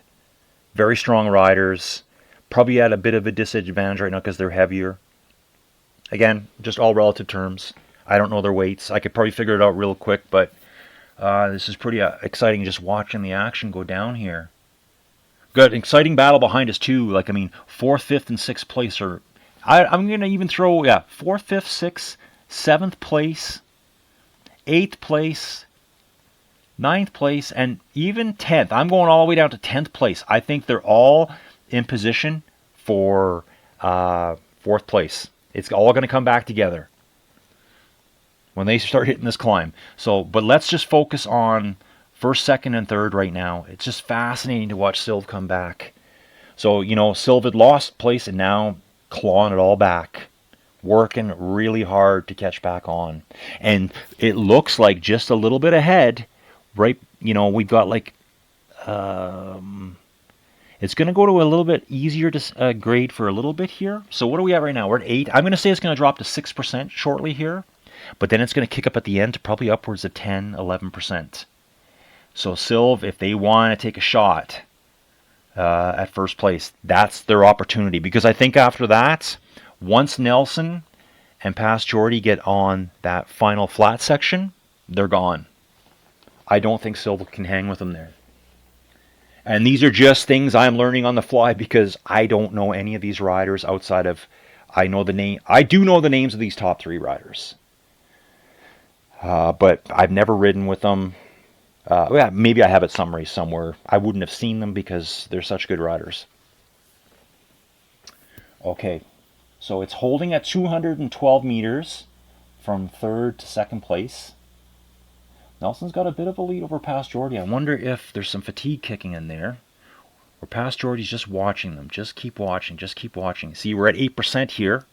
Very strong riders. Probably at a bit of a disadvantage right now because they're heavier. Again, just all relative terms. I don't know their weights. I could probably figure it out real quick, but this is pretty exciting just watching the action go down here. Good, exciting battle behind us too. Like, I mean, 4th, 5th, and 6th place are... I'm going to even throw, 4th, 5th, 6th, 7th place, 8th place, 9th place, and even 10th. I'm going all the way down to 10th place. I think they're all in position for 4th place. It's all going to come back together when they start hitting this climb. So, but let's just focus on 1st, 2nd, and 3rd right now. It's just fascinating to watch Silv come back. So, Silv had lost place and now clawing it all back, working really hard to catch back on. And it looks like just a little bit ahead, right? We've got like, it's going to go to a little bit easier to grade for a little bit here. So what are we at right now? We're at 8. I'm going to say it's going to drop to 6% shortly here, but then it's going to kick up at the end to probably upwards of 10, 11%. So Silv, if they want to take a shot at 1st place, that's their opportunity. Because I think after that, once Nelson and Paz-Jordi get on that final flat section, they're gone. I don't think Silv can hang with them there. And these are just things I'm learning on the fly because I don't know any of these riders outside of I do know the names of these top 3 riders, but I've never ridden with them. Maybe I have it summary somewhere. I wouldn't have seen them because they're such good riders. Okay, so it's holding at 212 meters from 3rd to 2nd place. Nelson's got a bit of a lead over Paz-Jordi. I wonder if there's some fatigue kicking in there, or Paz-Jordi's just watching them. Just keep watching, just keep watching. See, we're at 8% here,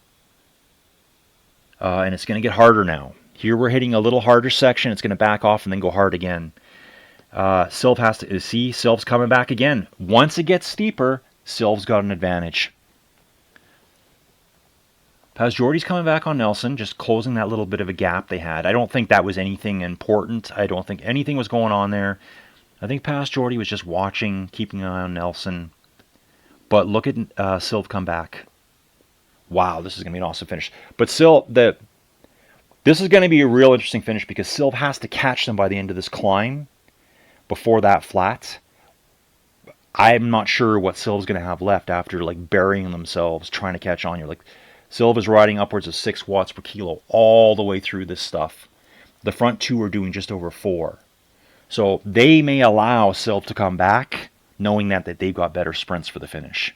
and it's going to get harder now. Here we're hitting a little harder section. It's going to back off and then go hard again. Silv has to see. Silv's coming back again. Once it gets steeper, Silv's got an advantage. Paz-Jordi's coming back on Nelson, just closing that little bit of a gap they had. I don't think that was anything important. I don't think anything was going on there. I think Paz-Jordi was just watching, keeping an eye on Nelson. But look at Silv come back. Wow, this is going to be an awesome finish. But this is going to be a real interesting finish because Silv has to catch them by the end of this climb before that flat. I'm not sure what Silv's going to have left after like burying themselves trying to catch on. You're like, Silv is riding upwards of 6 watts per kilo all the way through this stuff. The front 2 are doing just over 4. So they may allow Silv to come back knowing that they've got better sprints for the finish.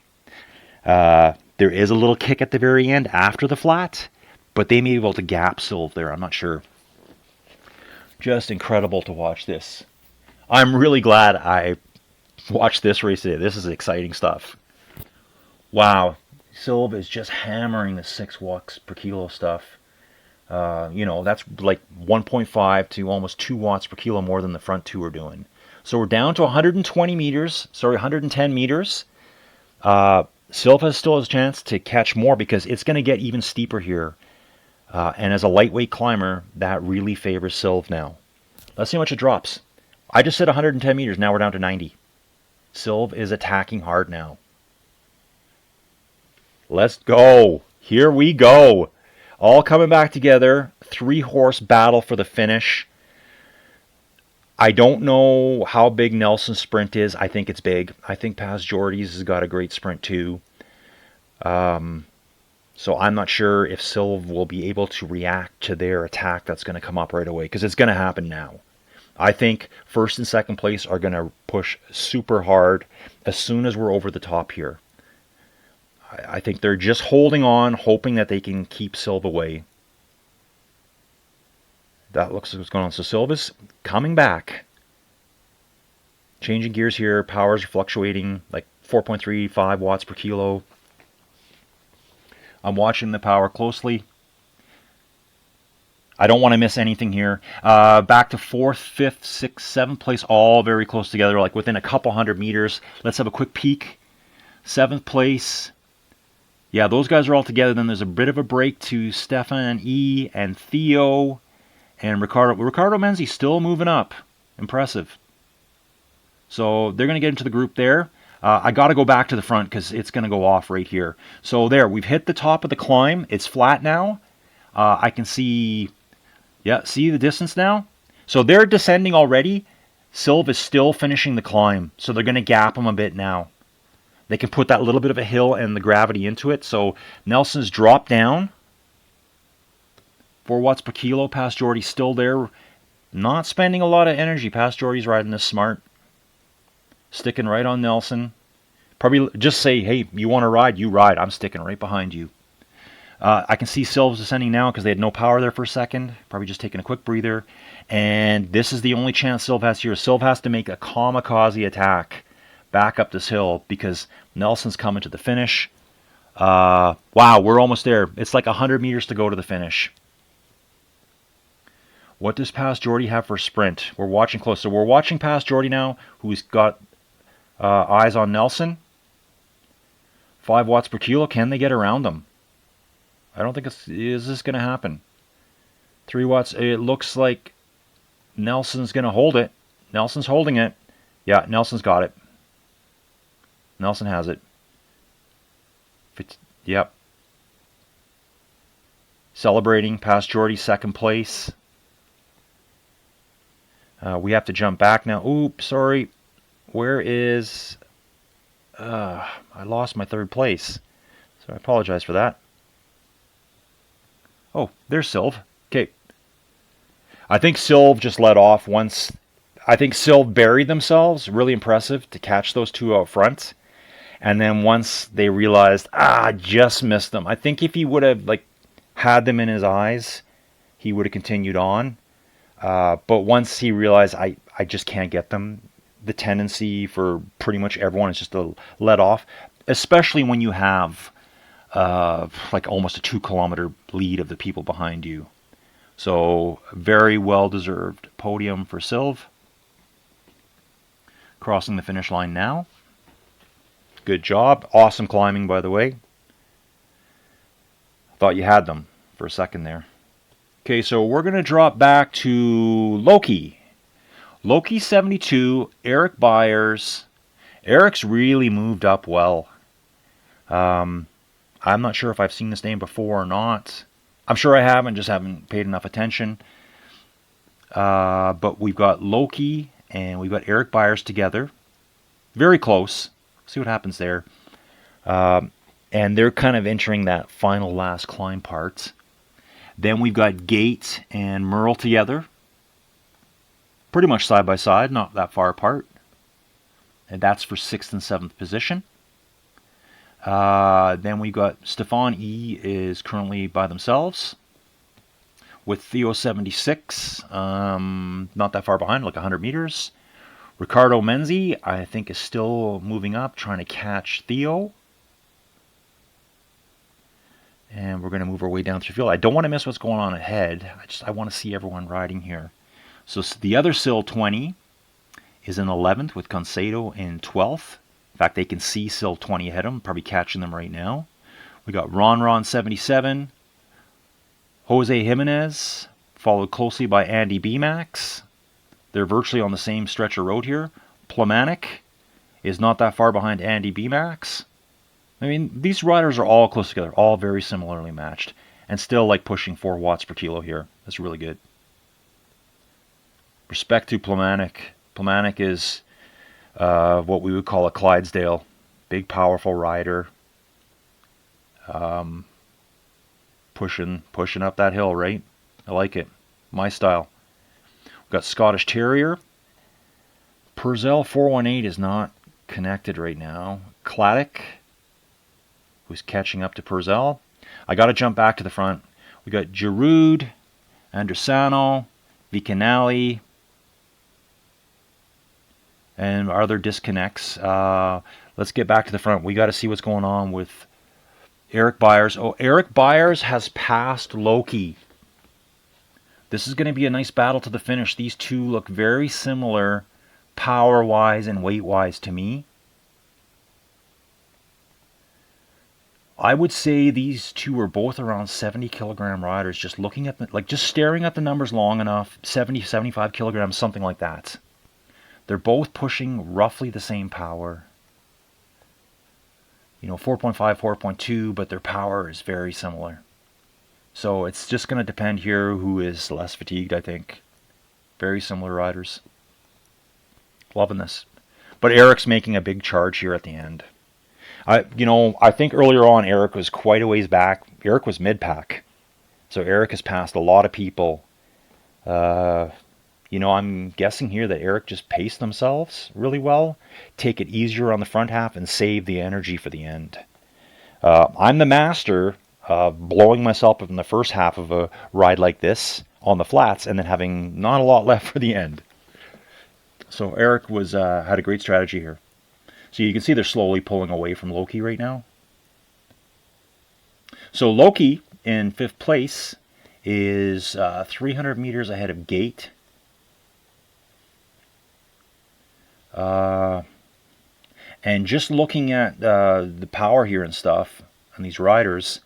There is a little kick at the very end after the flat, but they may be able to gap Silv there. I'm not sure. Just incredible to watch this. I'm really glad I watched this race today. This is exciting stuff. Wow. Silv is just hammering the 6 watts per kilo stuff. That's like 1.5 to almost 2 watts per kilo more than the front 2 are doing. So we're down to 110 meters. Silv still has a chance to catch more because it's going to get even steeper here. And as a lightweight climber, that really favors Silv now. Let's see how much it drops. I just said 110 meters. Now we're down to 90. Silv is attacking hard now. Let's go. Here we go. All coming back together. 3-horse battle for the finish. I don't know how big Nelson's sprint is. I think it's big. I think Paz-Jordi's has got a great sprint too. So I'm not sure if Silv will be able to react to their attack that's going to come up right away, because it's going to happen now. I think 1st and 2nd place are going to push super hard as soon as we're over the top here. I think they're just holding on, hoping that they can keep Silv away. That looks like what's going on. So Silva's coming back. Changing gears here. Powers are fluctuating like 4.35 watts per kilo. I'm watching the power closely. I don't want to miss anything here. Back to 4th, 5th, 6th, 7th place, all very close together, like within a couple hundred meters. Let's have a quick peek. 7th place. Yeah, those guys are all together. Then there's a bit of a break to Stefan E. and Theo and Ricardo. Ricardo Menzi still moving up. Impressive. So they're going to get into the group there. I got to go back to the front because it's going to go off right here. So there, we've hit the top of the climb. It's flat now. I can see... Yeah, see the distance now? So they're descending already. Silv is still finishing the climb. So they're going to gap him a bit now. They can put that little bit of a hill and the gravity into it. So Nelson's dropped down. 4 watts per kilo. Past Jordy's still there. Not spending a lot of energy. Past Jordy's riding this smart. Sticking right on Nelson. Probably just say, hey, you want to ride? You ride. I'm sticking right behind you. I can see Silv's descending now because they had no power there for a second. Probably just taking a quick breather. And this is the only chance Silv has here. Silv has to make a kamikaze attack back up this hill because Nelson's coming to the finish. Wow, we're almost there. It's like 100 meters to go to the finish. What does Past Jordy have for a sprint? We're watching close. So we're watching Past Jordy now, who's got eyes on Nelson. 5 watts per kilo. Can they get around them? I don't think is this going to happen. 3 watts. It looks like Nelson's going to hold it. Nelson's holding it. Yeah, Nelson's got it. Nelson has it. Yep. Celebrating. Past Jordy, 2nd place. We have to jump back now. Oops, sorry. Where is... I lost my 3rd place. So I apologize for that. Oh, there's Silv. Okay. I think Silv just let off once. I think Silv buried themselves. Really impressive to catch those two out front. And then once they realized, just missed them. I think if he would have had them in his eyes, he would have continued on. But once he realized, I just can't get them, the tendency for pretty much everyone is just to let off. Especially when you have... like almost a 2-kilometer lead of the people behind you. So very well-deserved podium for Silv. Crossing the finish line now. Good job. Awesome climbing, by the way. Thought you had them for a second there. Okay, so we're going to drop back to Loki. Loki 72, Eric Byers. Eric's really moved up well. I'm not sure if I've seen this name before or not. I'm sure I haven't, just haven't paid enough attention. But we've got Loki and we've got Eric Byers together. Very close. See what happens there. And they're kind of entering that final last climb part. Then we've got Gate and Merle together. Pretty much side by side, not that far apart. And that's for 6th and 7th position. Then we got Stefan E is currently by themselves with Theo 76, not that far behind, like 100 meters. Ricardo Menzi, I think, is still moving up, trying to catch Theo. And we're going to move our way down through the field. I don't want to miss what's going on ahead. I want to see everyone riding here. So the other Sil 20 is in 11th with Concedo in 12th. In fact, they can see Sil 20 ahead of them, probably catching them right now. We got Ron 77, Jose Jimenez, followed closely by Andy B-Max. They're virtually on the same stretch of road here. Plamanik is not that far behind Andy B-Max. I mean, these riders are all close together, all very similarly matched, and still like pushing 4 watts per kilo here. That's really good. Respect to Plamanik. Plamanik is what we would call a Clydesdale. Big, powerful rider. Pushing up that hill, right? I like it. My style. We've got Scottish Terrier. Purcell 418 is not connected right now. Claddock, who's catching up to Purcell. I got to jump back to the front. We got Giroud, Andresano, the Canali, and are there disconnects? Let's get back to the front. We got to see what's going on with Eric Byers. Oh, Eric Byers has passed Loki. This is going to be a nice battle to the finish. These two look very similar power-wise and weight-wise to me. I would say these two are both around 70 kilogram riders. Just looking at just staring at the numbers long enough, 70, 75 kilograms, something like that. They're both pushing roughly the same power. 4.5, 4.2, but their power is very similar. So it's just going to depend here who is less fatigued, I think. Very similar riders. Loving this. But Eric's making a big charge here at the end. I think earlier on Eric was quite a ways back. Eric was mid-pack. So Eric has passed a lot of people. I'm guessing here that Eric just paced themselves really well. Take it easier on the front half and save the energy for the end. I'm the master of blowing myself up in the first half of a ride like this on the flats and then having not a lot left for the end. So Eric had a great strategy here. So you can see they're slowly pulling away from Loki right now. So Loki in 5th place is 300 meters ahead of Gate. And just looking at the power here and stuff on these riders,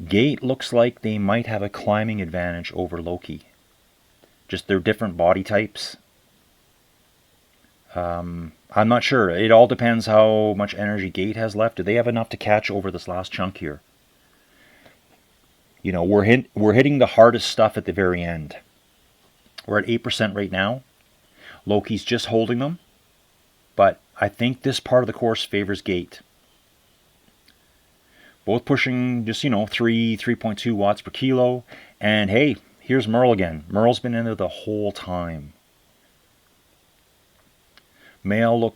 Gate looks like they might have a climbing advantage over Loki. Just their different body types. I'm not sure. It all depends how much energy Gate has left. Do they have enough to catch over this last chunk here? We're hitting the hardest stuff at the very end. We're at 8% right now. Loki's just holding them. But I think this part of the course favors Gate. Both pushing just, 3.2 watts per kilo. And hey, here's Merle again. Merle's been in there the whole time. Merle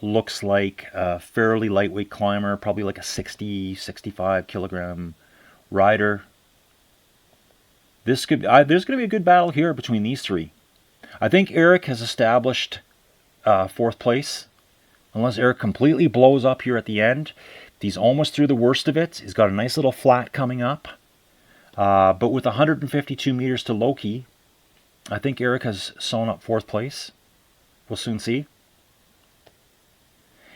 looks like a fairly lightweight climber, probably like a 60, 65 kilogram rider. There's going to be a good battle here between these three. I think Eric has established 4th place. Unless Eric completely blows up here at the end. He's almost through the worst of it. He's got a nice little flat coming up. But with 152 meters to Loki, I think Eric has sewn up 4th place. We'll soon see.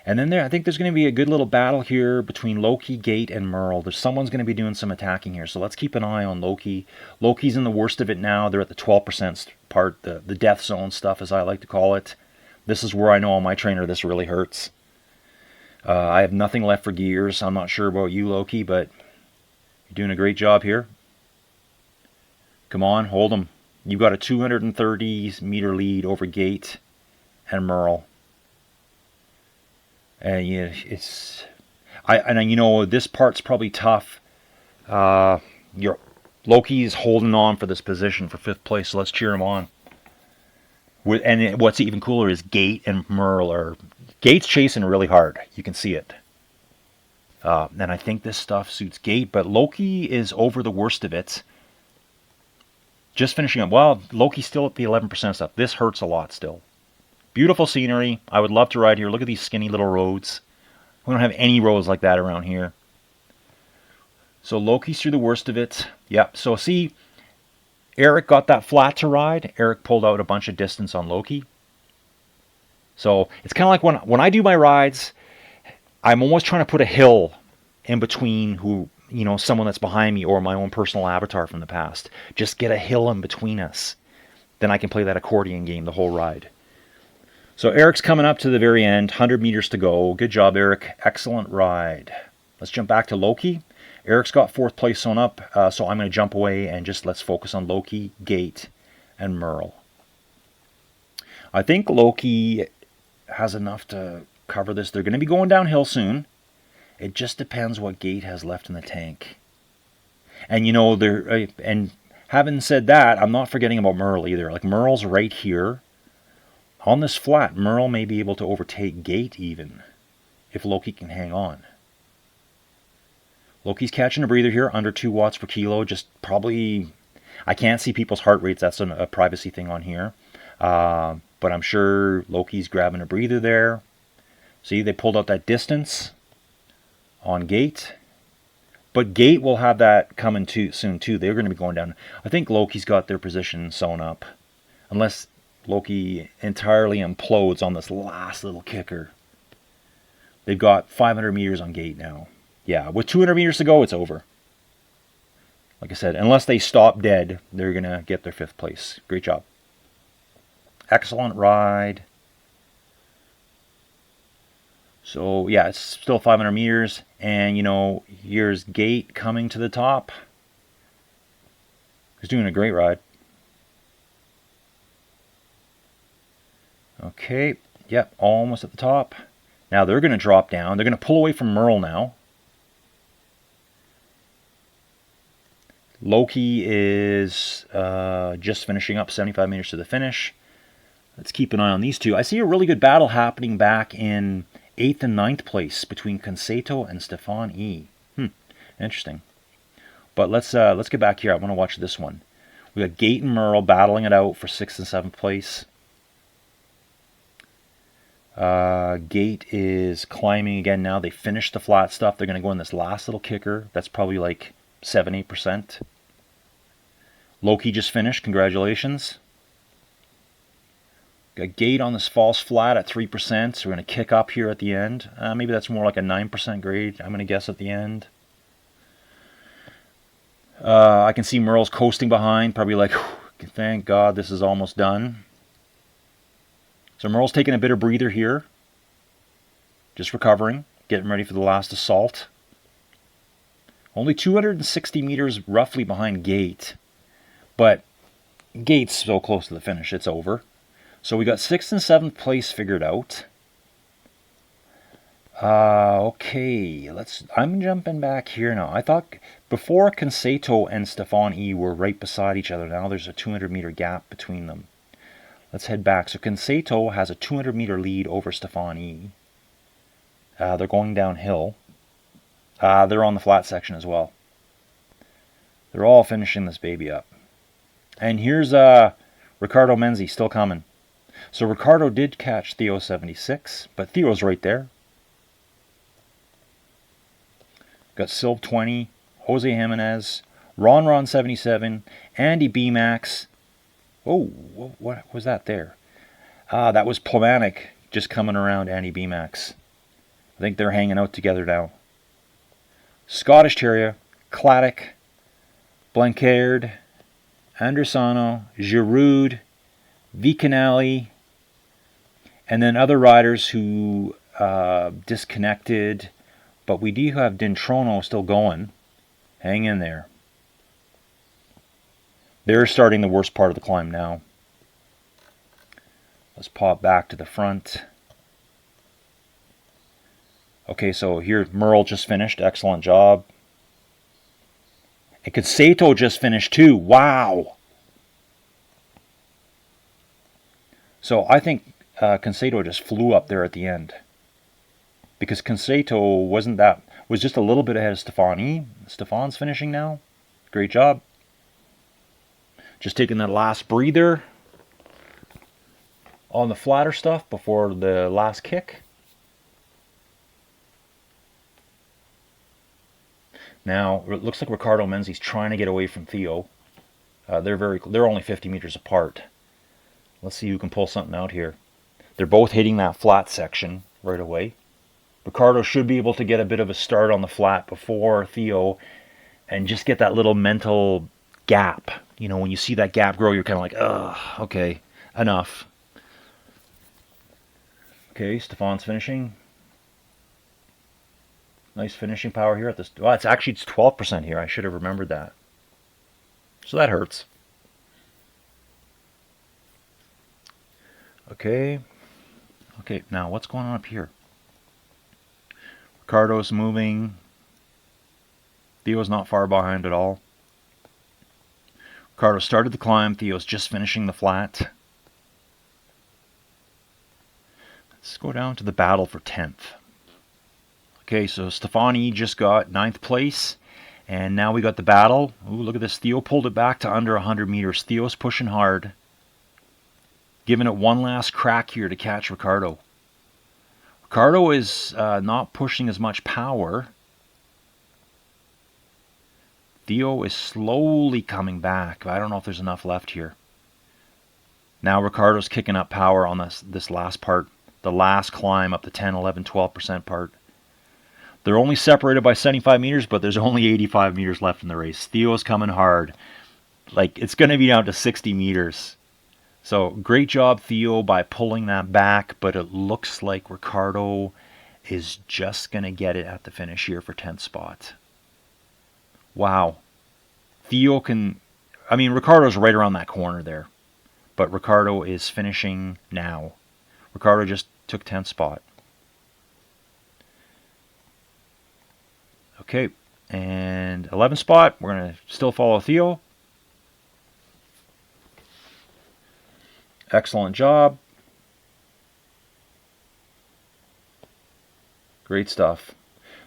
And then I think there's going to be a good little battle here between Loki, Gate, and Merle. Someone's going to be doing some attacking here, so let's keep an eye on Loki. Loki's in the worst of it now. They're at the 12% part, the death zone stuff, as I like to call it. This is where I know on my trainer this really hurts. I have nothing left for gears. I'm not sure about you, Loki, but you're doing a great job here. Come on, hold them. You've got a 230 meter lead over Gate and Merle. And this part's probably tough. Loki's holding on for this position for 5th place, so let's cheer him on. And what's even cooler is Gate and Merle Gate's chasing really hard. You can see it. And I think this stuff suits Gate, but Loki is over the worst of it. Just finishing up. Well, Loki's still at the 11% stuff. This hurts a lot still. Beautiful scenery. I would love to ride here. Look at these skinny little roads. We don't have any roads like that around here. So Loki's through the worst of it. Yep. So see, Eric got that flat to ride. Eric pulled out a bunch of distance on Loki. So it's kind of like when I do my rides, I'm almost trying to put a hill in between someone that's behind me or my own personal avatar from the past. Just get a hill in between us. Then I can play that accordion game the whole ride. So Eric's coming up to the very end, 100 meters to go. Good job, Eric. Excellent ride. Let's jump back to Loki. Eric's got 4th place sewn up, so I'm going to jump away and let's focus on Loki, Gate, and Merle. I think Loki has enough to cover this. They're going to be going downhill soon. It just depends what Gate has left in the tank. And and having said that, I'm not forgetting about Merle either. Like Merle's right here. On this flat, Merle may be able to overtake Gate even, if Loki can hang on. Loki's catching a breather here, under 2 watts per kilo, just probably... I can't see people's heart rates. That's a privacy thing on here. But I'm sure Loki's grabbing a breather there. See, they pulled out that distance on gate. But gate will have that coming too soon too. They're going to be going down. I think Loki's got their position sewn up. Unless Loki entirely implodes on this last little kicker. They've got 500 meters on gate now. Yeah, with 200 meters to go, it's over. Like I said, unless they stop dead, they're going to get their 5th place. Great job. Excellent ride. So, yeah, it's still 500 meters. And, you know, here's Gate coming to the top. He's doing a great ride. Okay, yep, almost at the top. Now they're going to drop down. They're going to pull away from Merle now. Loki is just finishing up 75 meters to the finish. Let's keep an eye on these two. I see a really good battle happening back in 8th and 9th place between Conceito and Stefan E. Interesting. But let's get back here. I want to watch this one. We got Gate and Merle battling it out for 6th and 7th place. Gate is climbing again now. They finished the flat stuff. They're going to go in this last little kicker. That's probably like 7-8%. Loki just finished. Congratulations. Got Gate on this false flat at 3%. So we're going to kick up here at the end. Maybe that's more like a 9% grade, I'm going to guess, at the end. I can see Merle's coasting behind. Probably like, thank God this is almost done. So Merle's taking a bit of breather here. Just recovering. Getting ready for the last assault. Only 260 meters roughly behind Gate. But Gate's so close to the finish, it's over. So we got 6th and 7th place figured out. Okay, I'm jumping back here now. I thought before Conceito and Stefan E were right beside each other. Now there's a 200 meter gap between them. Let's head back. So Conceito has a 200 meter lead over Stefan E. They're going downhill. They're on the flat section as well. They're all finishing this baby up. And here's Ricardo Menzi still coming. So Ricardo did catch Theo 76, but Theo's right there. Got Silv 20, Jose Jimenez, Ron 77, Andy B-Max. Oh, what was that there? That was Plematic just coming around Andy B-Max. I think they're hanging out together now. Scottish Terrier, Claddock, Blancaird, Andersano, Giroud, Vicanali, and then other riders who disconnected. But we do have Dintrono still going. Hang in there. They're starting the worst part of the climb now. Let's pop back to the front. Okay, so here Merle just finished. Excellent job. And Conceito just finished too. Wow. So I think Conceito just flew up there at the end. Because Conceito was just a little bit ahead of Stefani. Stefan's finishing now. Great job. Just taking that last breather on the flatter stuff before the last kick. Now it looks like Ricardo Menzi's trying to get away from Theo. They're only 50 meters apart. Let's see who can pull something out here. They're both hitting that flat section right away. Ricardo should be able to get a bit of a start on the flat before Theo and just get that little mental gap. You know, when you see that gap grow, you're kind of like, ugh, okay, enough. Okay, Stefan's finishing. Nice finishing power here at this. Well, it's 12% here. I should have remembered that. So that hurts. Okay. Okay, now what's going on up here? Ricardo's moving. Theo's not far behind at all. Ricardo started the climb. Theo's just finishing the flat. Let's go down to the battle for 10th. Okay, so Stefani just got 9th place. And now we got the battle. Ooh, look at this. Theo pulled it back to under 100 meters. Theo's pushing hard. Giving it one last crack here to catch Ricardo. Ricardo is not pushing as much power. Theo is slowly coming back. I don't know if there's enough left here. Now Ricardo's kicking up power on this last part. The last climb up the 10, 11, 12% part. They're only separated by 75 meters, but there's only 85 meters left in the race. Theo's coming hard. Like, it's going to be down to 60 meters. So, great job, Theo, by pulling that back, but it looks like Ricardo is just going to get it at the finish here for 10th spot. Wow. Theo can... I mean, Ricardo's right around that corner there. But Ricardo is finishing now. Ricardo just took 10th spot. Okay, and 11th spot, we're going to still follow Theo. Excellent job. Great stuff.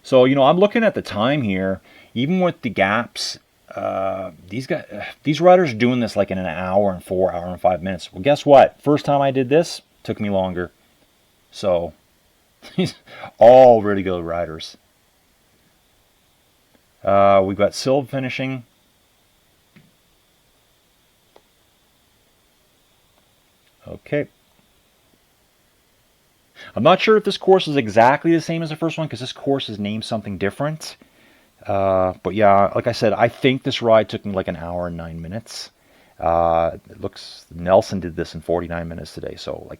So, you know, I'm looking at the time here. Even with the gaps, these riders are doing this like in an hour and 4 hour and 5 minutes. Well, guess what? First time I did this, took me longer. So, all really good riders. We've got Silv finishing. Okay. I'm not sure if this course is exactly the same as the first one because this course is named something different. But yeah, like I said, I think this ride took me like an hour and 9 minutes. It looks Nelson did this in 49 minutes today, so like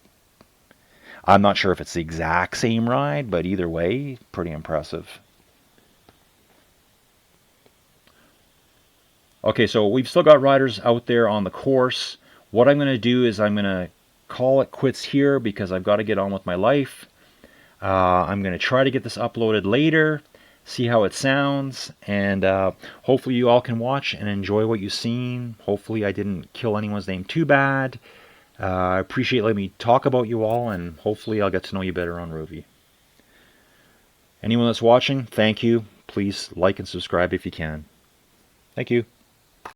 I'm not sure if it's the exact same ride, but either way, pretty impressive. Okay, so we've still got riders out there on the course. What I'm going to do is I'm going to call it quits here because I've got to get on with my life. I'm going to try to get this uploaded later, see how it sounds, and hopefully you all can watch and enjoy what you've seen. Hopefully I didn't kill anyone's name too bad. I appreciate letting me talk about you all, and hopefully I'll get to know you better on Rouvy. Anyone that's watching, thank you. Please like and subscribe if you can. Thank you.